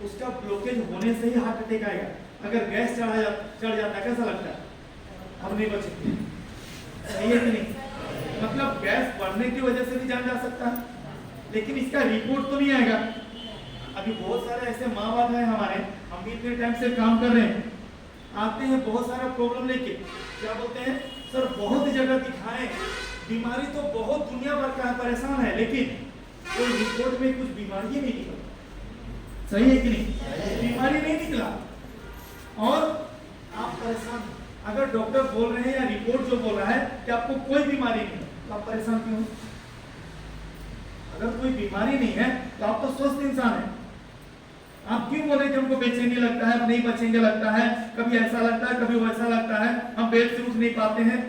उसका ब्लॉकेज होने से ही हार्ट अटैक आएगा। अगर गैस चढ़ जाता है कैसा लगता है? हम नहीं बचेंगे, सही है कि नहीं? मतलब गैस बढ़ने की वजह से भी जान जा सकता है, लेकिन इसका रिपोर्ट तो नहीं आएगा। अभी बहुत सारे ऐसे माँ बाप हैं हमारे, हम भी इतने टाइम से काम कर रहे हैं, आते हैं बहुत सारा प्रॉब्लम लेके, क्या बोलते हैं सर बहुत जगह दिखाएं, बीमारी तो बहुत दुनिया भर का परेशान है, लेकिन कोई रिपोर्ट में कुछ बीमारी नहीं निकला, सही है कि नहीं? बीमारी नहीं निकला और आप परेशान। अगर डॉक्टर बोल रहे हैं या रिपोर्ट जो बोल रहा है कि आपको कोई बीमारी नहीं है, तो आप परेशान क्यों? अगर कोई बीमारी नहीं है तो आप तो स्वस्थ इंसान हैं, आप क्यों बोले कि हमको बेचैनी लगता है, नहीं बचेंगे लगता है, कभी ऐसा लगता है कभी वैसा लगता है, हम बेड से उठ नहीं पाते हैं,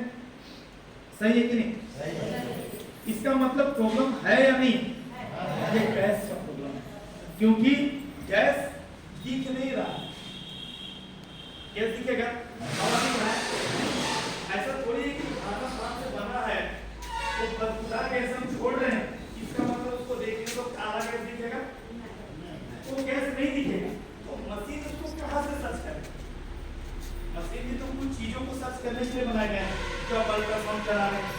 सही है कि नहीं? इसका मतलब प्रॉब्लम है या नहीं? ये गैस का प्रॉब्लम है, क्योंकि गैस दिख नहीं रहा। गैस दिखेगा, हवा दिख रहा है, ऐसा थोड़ी है कि खाना पान से बना है तो बदबूदार गैस हम छोड़ रहे हैं, इसका मतलब उसको देखने को काला गैस दिखेगा? वो गैस नहीं दिखेगा। तो मशीन उसको कहाँ से सर्च करे? मशीन भी तो कुछ चीजों को सर्च करने के लिए बनाए गए हैं, जो आप अल्ट्रासाउंड करा रहे हैं,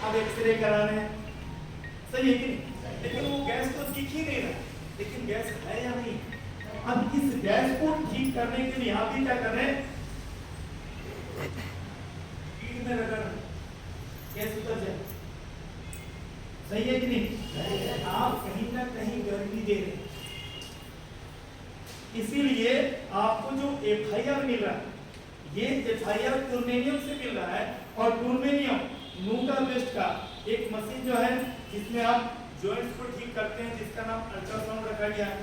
अब एक्सरे करा रहे हैं, सही है कि नहीं? लेकिन वो गैस तो दिख ही नहीं रहा, लेकिन गैस है या नहीं? अब इस गैस को ठीक करने के लिए आप भी क्या कर रहे हैं? पीठ में रगड़ गैस उतर जाए, सही है कि नहीं? आप कहीं ना कहीं गर्मी दे रहे हैं, इसीलिए आपको जो FIR मिल रहा है ये FIR टूर्मेनियम से मिल रहा है, और टूर्मेनियम नुगा पेस्ट का एक मशीन जो है जिसमें आप जॉइंट्स को ठीक करते हैं, जिसका नाम अल्ट्रासाउंड रखा गया है,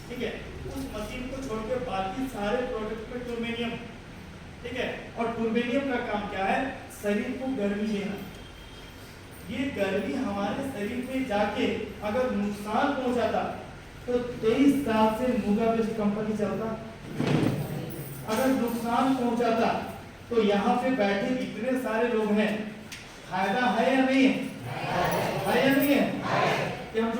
ठीक है? उस मशीन को छोड़ के बाकी सारे प्रोडक्ट पे टूर्मेनियम, ठीक है? और टूर्मेनियम का काम क्या है? शरीर को गर्मी देना। ये गर्मी हमारे शरीर में जाके अगर नुकसान पहुंचाता तो 23 साल से नुगा पेस्ट कंपनी चलता। अगर नुकसान पहुंचाता तो यहाँ पे बैठे इतने सारे लोग हैं, फायदा है या नहीं है? है या नहीं है? कि हम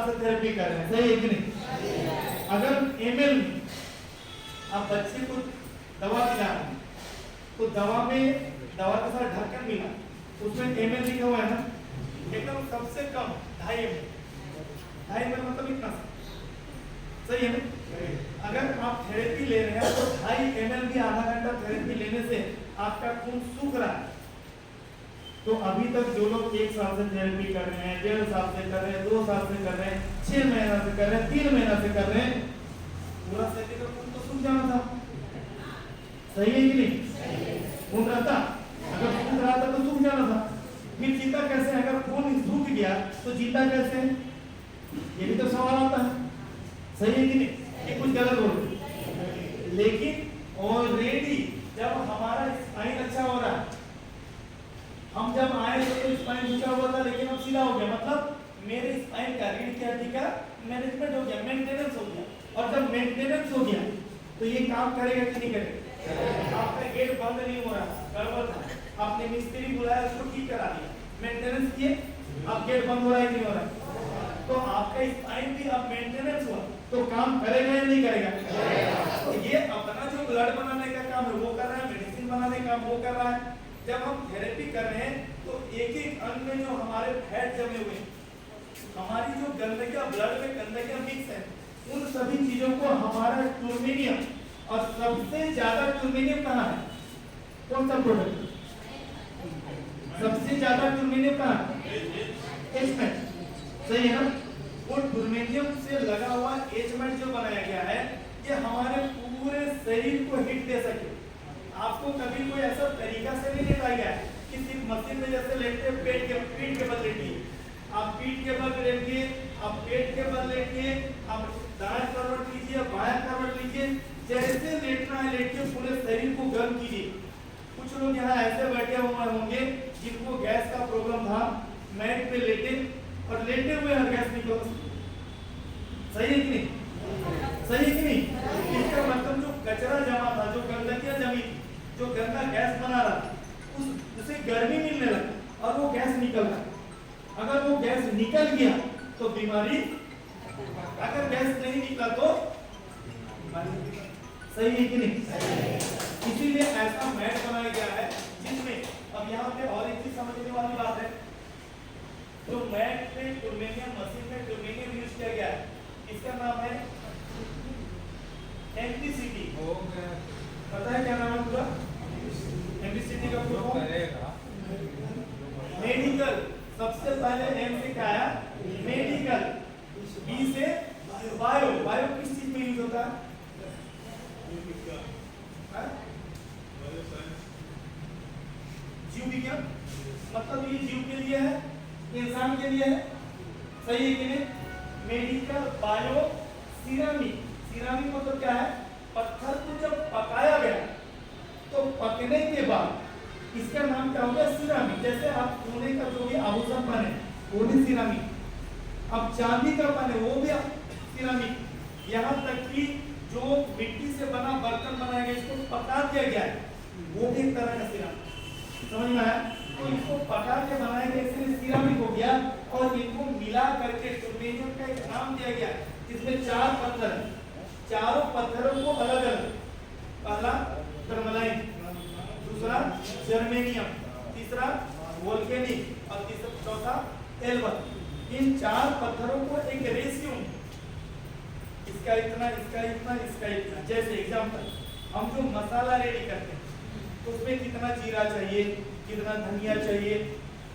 से थेरेपी कर रहे हैं, सही है कि नहीं? अगर एमएल में आप बच्चे को दवा पिला रहे हैं तो दवा के साथ ढक्कन मिला, उसमें एमएल लिखा हुआ है ना, एकदम सबसे कम 2.5 ml, 2.5 ml मतलब इतना, सही है ना? अगर आप थेरेपी ले रहे हैं तो 2.5 ml भी आधा घंटा थेरेपी लेने से आपका खून सूख रहा है। तो अभी तक जो लोग 1 साल से थेरेपी कर रहे हैं, 1.5 साल से कर रहे हैं, 2 साल से कर रहे हैं, 6 महीना से कर रहे हैं, 3 महीना से कर रहे हैं, पूरा शरीर का खून तो सूख जाना था, सही है कि नहीं? खून रहता, अगर खून रहा था तो सूख जाना था, फिर जीता कैसे? अगर खून सूख गया तो जीता कैसे? ये भी तो सवाल आता है, सही है कि नहीं? ये कुछ गलत बोल रहे, लेकिन ऑलरेडी जब हमारा स्पाइन अच्छा हो रहा है, हम जब आए तो स्पाइन ऊंचा हुआ था लेकिन अब सीधा हो गया, मतलब मेरे स्पाइन का रीढ़ की हड्डी का मैनेजमेंट हो गया, मेंटेनेंस हो गया। और जब मेंटेनेंस हो गया तो ये काम करेगा कि नहीं करेगा? आपका गेट बंद नहीं हो रहा, गड़बड़ था, आपने मिस्त्री बुलाया, उसको ठीक करा दिया, मेंटेनेंस किए, अब गेट बंद हो रहा है कि नहीं हो रहा? तो आपका स्पाइन भी अब मेंटेनेंस हुआ तो काम करेगा या नहीं करेगा? तो ये अपना जो ब्लड बनाने का काम है वो कर रहा है, मेडिसिन बनाने का काम वो कर रहा है। जब हम थेरेपी कर रहे हैं तो एक एक अंग में जो हमारे फैट जमे हुए, हमारी जो गंदगियां, ब्लड में गंदगियां मिक्स है, उन सभी चीजों को हमारा टूर्मेनियम, और सबसे ज्यादा टूर्मेनियम कहाँ है? कौन सा प्रोडक्ट सबसे ज्यादा टूर्मेनियम कहाँ है? एचमेट, सही है ना? वो टूर्मेनियम से लगा हुआ एचमेट जो बनाया गया है, ये हमारे पूरे शरीर को हिट दे सके। आपको कभी कोई ऐसा तरीका से नहीं लेटा गया है कि सिर्फ मशीन में जैसे लेटते पीठ के बल लेटिए, आप पीठ के बल लेटिए, आप पेट के बल लेटिए, आप दाएं करवट लीजिए, बाएं करवट लीजिए, जैसे लेटना है लेटिए, पूरे शरीर को गर्म कीजिए। कुछ लोग यहाँ ऐसे बैठे हुए होंगे जिनको गैस का प्रॉब्लम था, मैट पे लेटे और लेटे हुए हर गैस निकल, सही है कि नहीं? सही है कि नहीं? इसका मतलब जो कचरा जमा था, जो गंदगियां जमी थी, जो गंदा गैस बना रहा था, उसे गर्मी मिलने लगा और वो गैस निकल रहा। अगर वो गैस निकल गया तो बीमारी, अगर गैस नहीं निकला तो बीमारी, सही है कि नहीं? इसीलिए ऐसा मैट बनाया गया है जिसमें, अब यहाँ पे और एक चीज समझने वाली बात है, जो मैट पे टूर्मेनियम, मशीन में टूर्मेनियम यूज किया गया है, इसका नाम है एमपीसीटी। पता है क्या नाम है पूरा? एमपीसीटी का पूरा मेडिकल, सबसे पहले एम से क्या आया? मेडिकल, बी से बायो। बायो किस चीज में यूज होता है? जीव विज्ञान, मतलब ये जीव के लिए है, इंसान के लिए है, सही है कि नहीं? Medical, bio, ceramic. सिरामिक मतलब क्या है? पत्थर को जब पकाया गया तो पकने के बाद इसका नाम क्या हो गया? सिरामिक। जैसे आप सोने का जो भी आभूषण बने वो भी सिरामिक, अब चांदी का बने वो भी सिरामिक, यहाँ तक कि जो मिट्टी से बना बर्तन बनाया गया, इसको पका दिया गया है, वो भी एक तरह का सिरामिक, समझ में आया? तो इसको पका के बनाया गया, इसलिए सिरामिक हो गया। और इनको मिला करके टूर्मेनियम का एक नाम दिया गया, जिसमें 4 पत्थर है, चारों पत्थरों को अलग अलग, पहला टर्मलाइन, दूसरा जर्मेनियम, तीसरा वोल्केनिक और तीसरा चौथा एल्बर। इन 4 पत्थरों को एक रेशियो, इसका इतना, इसका इतना, इसका इतना। जैसे एग्जांपल, हम जो मसाला रेडी करते हैं तो उसमें कितना जीरा चाहिए, कितना धनिया चाहिए,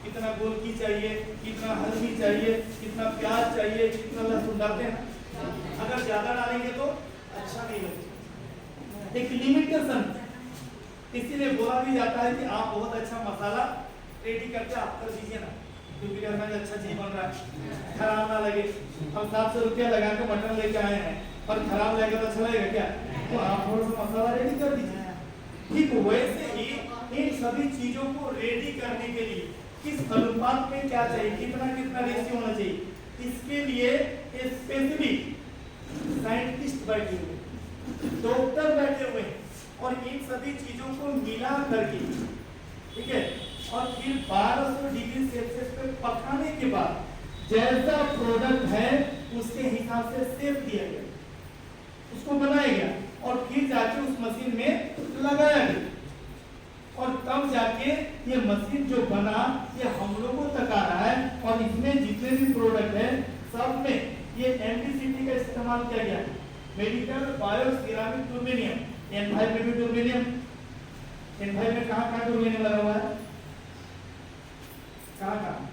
कितना गोलकी चाहिए, कितना हल्दी चाहिए, कितना प्याज चाहिए, कितना लहसुन डालते हैं। अगर ज्यादा डालेंगे तो अच्छा नहीं लगेगा, एक लिमिटेशन। इसीलिए बोला भी जाता है कि आप बहुत अच्छा मसाला रेडी करके आप कर दीजिए ना, क्योंकि अगर अच्छा चीज बन रहा है, खराब ना लगे। हम 700 रुपया लगा के मटन लेके आए हैं और खराब लगेगा तो अच्छा लगेगा क्या? तो आप थोड़ा सा मसाला रेडी कर दीजिए। ठीक वैसे ही इन सभी चीजों को रेडी करने के लिए किस अनुपात में क्या चाहिए, कितना कितना रेशियो होना चाहिए, इसके लिए स्पेसिफिक साइंटिस्ट बैठे हुए, डॉक्टर बैठे हुए, और इन सभी चीजों को मिला करके, ठीक है, और फिर 1200 डिग्री सेल्सियस पे पकाने के बाद जैसा प्रोडक्ट है उसके हिसाब से शेप दिया गया, उसको बनाया गया और फिर जाके उस मशीन में लगाया गया और तब जाके ये मशीन जो बना ये हम लोगों तक आ रहा है। और इसमें जितने भी प्रोडक्ट है सब में ये एमपीसीटी का इस्तेमाल किया गया है। मेडिकल बायो सिरामिक टूर्बेनियम, N5 में भी टूर्बेनियम, N5 में कहाँ टूर्बेनियम लगा हुआ है, कहाँ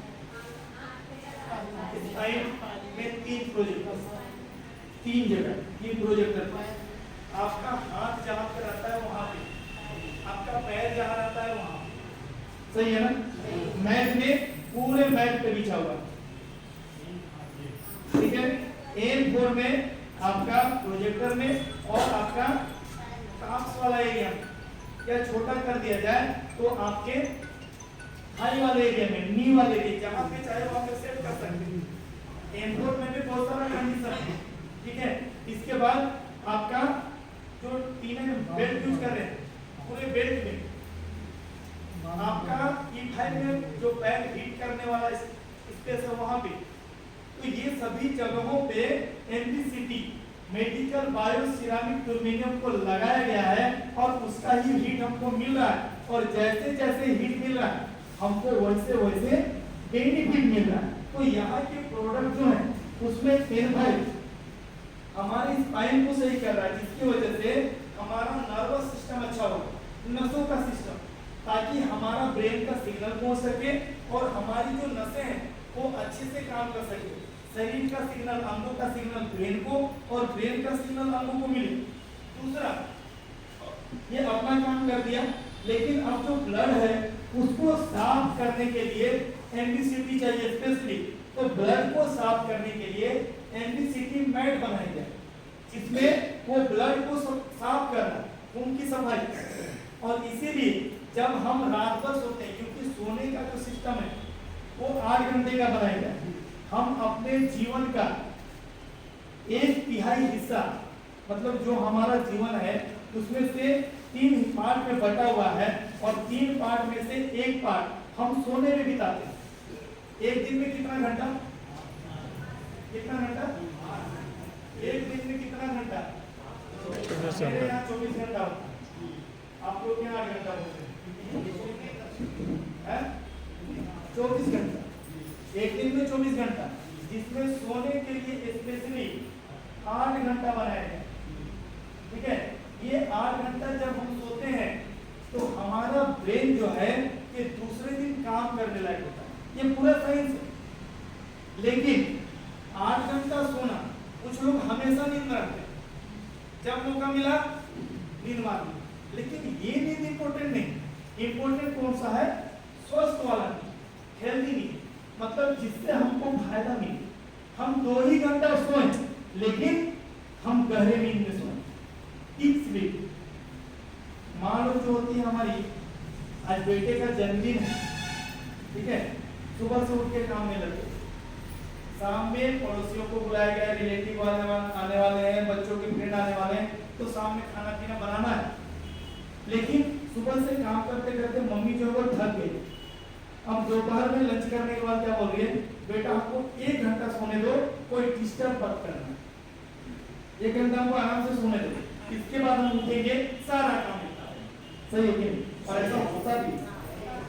में तीन प्रोजेक्टर, तीन जगह तीन प्रोजेक्टर। आपका हाथ जहाँ पे रहता है वहां पे, आपका पैर जहाँ रहता है वहां, सही है ना। मैट में पूरे मैट पे बिछा हुआ, ठीक है। N4 में आपका प्रोजेक्टर में और आपका काप्स वाला एरिया या छोटा कर दिया जाए तो आपके हाई वाले एरिया में, नी वाले एरिया जहाँ पे चाहे वहां पे सेट कर सकते हैं। N4 में भी बहुत सारा कंडीशन है, ठीक है। इसके बाद आपका जो तीन बेल्ट यूज कर रहे हैं पूरे बेल्ट में, आपका E5 में जो पैर हीट करने वाला स्पेस है वहां पे, तो ये सभी जगहों पे एमपीसीटी मेडिकल बायो सिरामिक टूर्बेनियम को लगाया गया है और उसका ही हीट हमको मिल रहा है। और जैसे जैसे हीट मिल रहा है हमको वैसे वैसे बेनिफिट मिल रहा है। तो यहाँ के प्रोडक्ट जो है उसमें N5 हमारे स्पाइन को सही कर रहा है, जिसकी वजह से हमारा नर्वस सिस्टम अच्छा होगा, नसों का सिस्टम, ताकि हमारा ब्रेन का सिग्नल पहुंच सके और हमारी जो नसें हैं वो अच्छे से काम कर सके। शरीर का सिग्नल, अंगों का सिग्नल ब्रेन को और ब्रेन का सिग्नल अंगों को मिले। दूसरा, ये अपना काम कर दिया, लेकिन अब जो ब्लड है उसको साफ करने के लिए एमपीसीटी चाहिए स्पेशली। तो ब्लड को साफ करने के लिए एमपीसीटी मैट बनाया गया, जिसमें वो ब्लड को साफ करना, खून की सफाई। और इसीलिए जब हम रात भर सोते हैं, क्योंकि सोने का जो सिस्टम है वो 8 घंटे का बनाया गया, हम अपने जीवन का 1/3 हिस्सा, मतलब जो हमारा जीवन है उसमें से 3 पार्ट में बटा हुआ है और 3 पार्ट में से 1 पार्ट हम सोने में बिताते हैं। एक दिन में कितना घंटा, कितना घंटा, एक दिन में कितना घंटा, मेरे यहाँ 24 घंटा होता है, आप लोग यहाँ 8 घंटा होते हैं, 24 घंटा, एक दिन में 24 घंटा, जिसमें सोने के लिए स्पेशली 8 घंटा बनाया गया, ठीक है। ये 8 घंटा जब हम सोते हैं तो हमारा ब्रेन जो है ये दूसरे दिन काम करने लायक होता है, ये पूरा साइंस है। लेकिन 8 घंटा सोना, कुछ लोग हमेशा नींद रखते हैं, जब मौका मिला नींद मार ली, लेकिन ये नींद इंपॉर्टेंट नहीं। इंपॉर्टेंट कौन सा है, स्वस्थ वाला नींद, हेल्दी नींद, मतलब जिससे हमको फायदा मिले। हम 2 ही घंटा सोएं लेकिन हम गहरे नींद में सोएं, डीप स्लीप। मान लो जो होती है हमारी, आज बेटे का जन्मदिन है, ठीक है, सुबह से उठ के काम में लगे, शाम में पड़ोसियों को बुलाया गया, रिलेटिव आने वाले हैं, बच्चों के फ्रेंड आने वाले हैं, तो शाम में खाना पीना बनाना है। लेकिन सुबह से काम करते करते मम्मी जो है वो थक गई, अब दोपहर में लंच करने के बाद क्या बोल रही है, बेटा आपको 1 घंटा सोने दो, कोई डिस्टर्ब मत करना, 1 घंटा हमको आराम से सोने दो, इसके बाद हम उठेंगे, सारा काम निपटा देंगे। सही है कि नहीं? और ऐसा होता भी,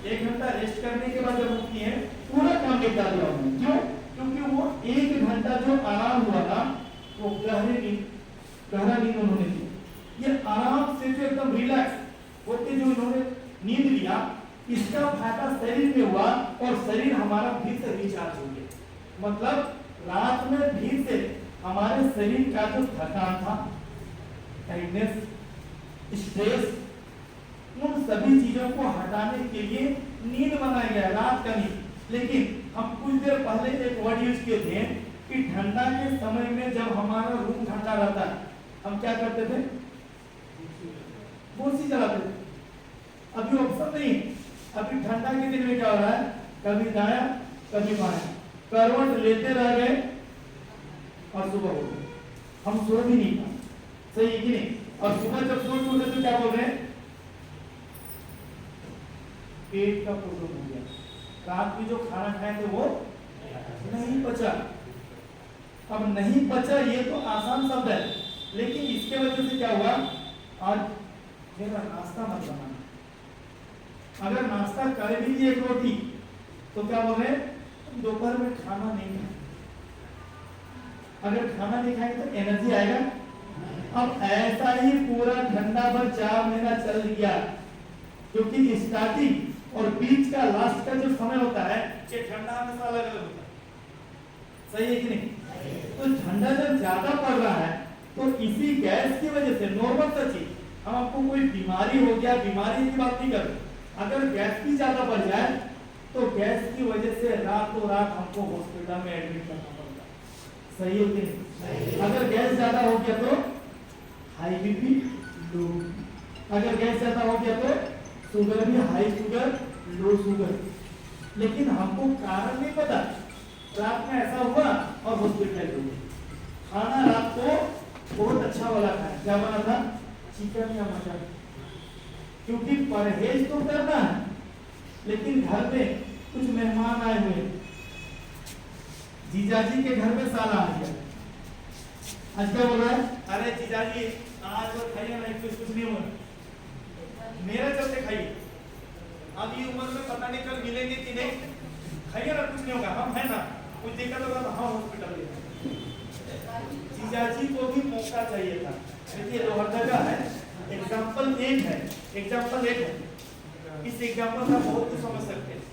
1 घंटा रेस्ट करने के बाद जब उठती है पूरा काम निपटा दिया हमने। क्यों? क्योंकि वो 1 घंटा जो आराम हुआ था वो गहरा नींद उन्होंने ली। ये आराम से जो एकदम रिलैक्स होके जो उन्होंने नींद लिया, इसका फायदा शरीर में हुआ और शरीर हमारा फिर से रिचार्ज हो गया। मतलब रात में फिर से हमारे शरीर का जो थकान था, टाइटनेस, स्ट्रेस, उन सभी चीजों को हटाने के लिए नींद बनाया गया, रात का नींद। लेकिन हम कुछ देर पहले एक वर्ड यूज किए थे कि ठंडा के समय में जब हमारा रूम ठंडा रहता है हम क्या करते थे, कुर्सी चलाते थे। अभी ऑप्शन नहीं, अभी ठंडा के दिन में क्या हो रहा है, कभी दाया कभी बाया, करवट लेते रह गए और सुबह हो गई, हम सो भी नहीं पाए। सही है कि नहीं? और सुबह जब सो उठे तो क्या बोल रहे हैं, पेट का प्रॉब्लम हो गया, रात में जो खाना खाए थे वो नहीं पचा। अब नहीं पचा ये तो आसान शब्द है, लेकिन इसके वजह से क्या हुआ, आज मेरा नाश्ता मत बनाना। अगर नाश्ता कर भी लिए एक रोटी तो क्या बोल रहे हैं, दोपहर में खाना नहीं खाए। अगर खाना नहीं खाएंगे तो एनर्जी आएगा। अब ऐसा ही पूरा ठंडा भर 4 महीना चल गया, क्योंकि स्टार्टिंग और बीच का लास्ट का जो समय होता है ये ठंडा हमेशा अलग अलग होता है, सही है कि नहीं? तो ठंडा जब ज्यादा पड़ रहा है तो इसी गैस की वजह से, नॉर्मल सा चीज, हम आपको कोई बीमारी हो गया, बीमारी की बात नहीं कर रहे, अगर गैस भी ज्यादा बढ़ जाए तो गैस की वजह से रातों रात हमको हॉस्पिटल में एडमिट करना पड़ता है, सही है कि नहीं? अगर गैस ज्यादा हो गया तो हाई बीपी, लो, अगर गैस ज्यादा हो गया तो शुगर भी, हाई शुगर, लो शुगर। लेकिन हमको कारण नहीं पता, रात में ऐसा हुआ और हॉस्पिटल हो गया। खाना रात को बहुत अच्छा वाला खाया, क्या बना था, चिकन या मटन, क्योंकि परहेज तो करना है, लेकिन घर में कुछ मेहमान आए हुए, जीजाजी के घर में साला आ गया। आज क्या बोल रहा है, अरे जीजाजी आज वो खाइए ना, कुछ नहीं हुआ, मेरे चलते खाइए, अभी उम्र में पता नहीं कल मिलेंगे कि नहीं, खाइए ना, कुछ नहीं होगा, हम है ना, कुछ दिक्कत होगा तो हाँ हॉस्पिटल ले। जीजाजी को भी मौका चाहिए था। देखिए लोहरदगा है, एग्जाम्पल एक है, एग्जाम्पल एक है, इस एग्जाम्पल का बहुत कुछ समझ सकते हैं,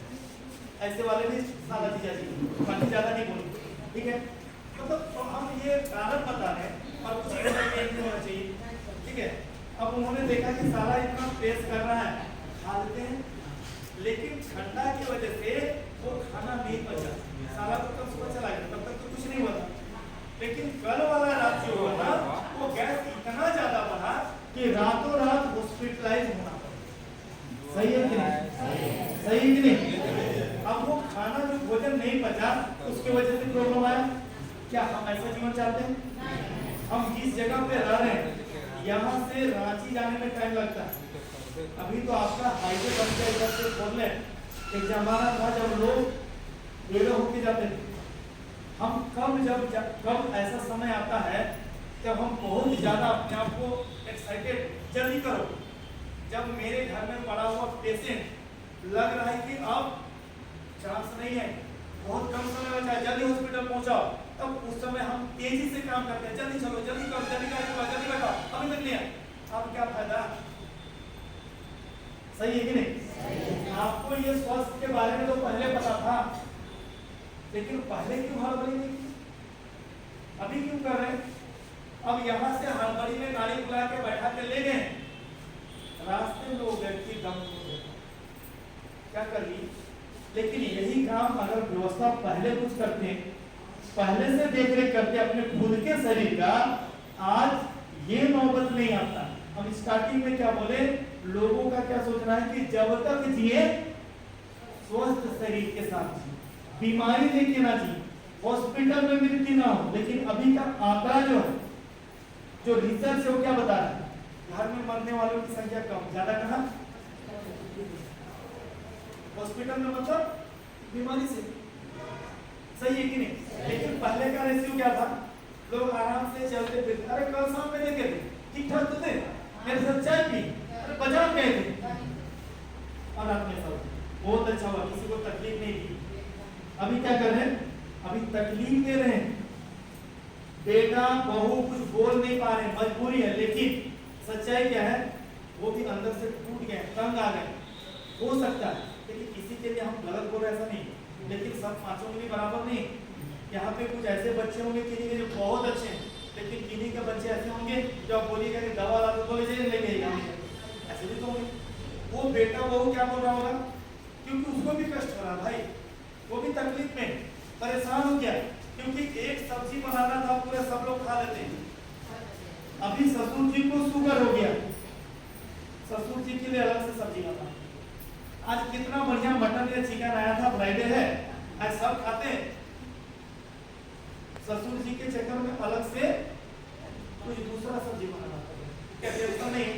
ऐसे वाले भी साला जीजाजी, बाकी ज्यादा नहीं बोलते, ठीक है? तो हम ये कारण बता रहे हैं और कुछ नहीं होना चाहिए, ठीक है? अब उन्होंने देखा कि साला इतना प्रेस कर रहा है, खा लेते हैं, लेकिन ठंडा की वजह से वो खाना नहीं पचा, साला तो कब सुबह चला गया, तब तक तो कुछ नहीं हुआ था। लेकिन कल वाला रात जो हुआ ना, वो गैस इतना ज्यादा बढ़ा कि रातों रात हॉस्पिटलाइज होना पड़ा, सही है कि नहीं? सही है कि नहीं? अब वो खाना जो भोजन नहीं पचा उसकी वजह से प्रॉब्लम आया। क्या हम ऐसा जीवन चाहते हैं? हम जिस जगह पे रह रहे हैं यहाँ से रांची जाने में टाइम लगता है, अभी तो आपका हाईवे बन गया, इधर से बोल रहे, एक जमाना था जब लोग बेड़े होके जाते थे। हम कब ऐसा समय आता है जब हम बहुत ज्यादा अपने आप को एक्साइटेड, जल्दी करो, जब मेरे घर में पड़ा हुआ पेशेंट लग रहा है कि अब चांस नहीं है, बहुत कम समय बचा है, जल्दी हॉस्पिटल पहुंचाओ, तब उस समय हम तेजी से काम करते हैं, जल्दी चलो, जल्दी करो, जल्दी करो, जल्दी बैठो, अभी तक नहीं है, अब क्या फायदा? सही है कि नहीं? आपको ये स्वास्थ्य के बारे में तो पहले पता था, लेकिन पहले क्यों हड़बड़ी नहीं की? अभी क्यों कर रहे हैं? अब यहाँ से हड़बड़ी में गाड़ी बुला के बैठा के ले गए, रास्ते में वो व्यक्ति दम क्या कर ली। लेकिन यही काम अगर व्यवस्था पहले कुछ करते, पहले से देख रेख करते अपने खुद के शरीर का, आज ये नौबत नहीं आता। हम स्टार्टिंग में क्या बोले, लोगों का क्या सोचना है कि जब तक जिए स्वस्थ शरीर के साथ जिए, बीमारी लेके ना जिए, हॉस्पिटल में मृत्यु ना हो। लेकिन अभी का आंकड़ा जो है, जो रिसर्च है, वो क्या बता रहा है, घर में मरने वालों की संख्या कम, ज्यादा कहाँ, हॉस्पिटल में, मतलब बीमारी से, सही है कि नहीं? लेकिन पहले का रेशियो क्या था, लोग आराम से चलते फिरते, अरे कल शाम में देखे थे ठीक ठाक तो थे, मेरे साथ चाय पी, अरे बाजार गए थे और आपने सब बहुत अच्छा हुआ, किसी को तकलीफ नहीं दी। अभी क्या कर रहे हैं, अभी तकलीफ दे रहे हैं, बेटा बहू कुछ बोल नहीं पा रहे, मजबूरी है। लेकिन सच्चाई क्या है, वो भी अंदर से टूट गए, तंग आ गए, हो सकता है। लेकिन किसी के लिए हम गलत बोल रहे ऐसा नहीं, लेकिन सब पांचों के लिए बराबर नहीं। यहाँ पे कुछ ऐसे बच्चे होंगे किन्हीं के जो बहुत अच्छे हैं, लेकिन किन्हीं के बच्चे ऐसे होंगे जो आप बोलिएगा कि दवा ला, तो बोले जाइए लेके ऐसे भी तो होंगे। वो बेटा बहू क्या बोल रहा होगा, क्योंकि उसको भी कष्ट हो रहा भाई, वो भी तकलीफ में परेशान हो गया, क्योंकि एक सब्जी बनाना था, पूरे सब लोग खा लेते हैं। अभी ससुर जी को शुगर हो गया, ससुर जी के लिए अलग से सब्जी बना। आज कितना बढ़िया मटन या चिकन आया था, फ्राइडे है, आज सब खाते हैं। ससुर जी के चक्कर में अलग से कुछ दूसरा सब्जी बनाना पड़ेगा, क्या टेंशन नहीं?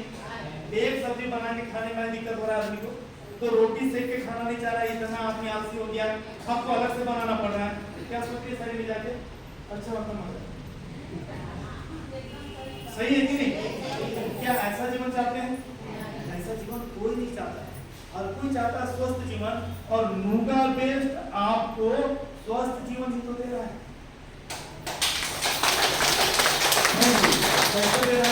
एक सब्जी बना के खाने में दिक्कत हो रहा है आदमी को, तो रोटी सेक के खाना नहीं चाह रहा है, इतना आदमी आलसी हो गया, आपको अलग से बनाना पड़ रहा है। क्या सोचती है सारी में जाके अच्छा वक्त मजा, सही है कि नहीं? क्या ऐसा जीवन चाहते हैं? ऐसा जीवन कोई नहीं चाहता है, हर कोई चाहता है स्वस्थ जीवन, और नूगा बेस्ड आपको स्वस्थ जीवन ही तो दे रहा है, कैसे दे रहा है?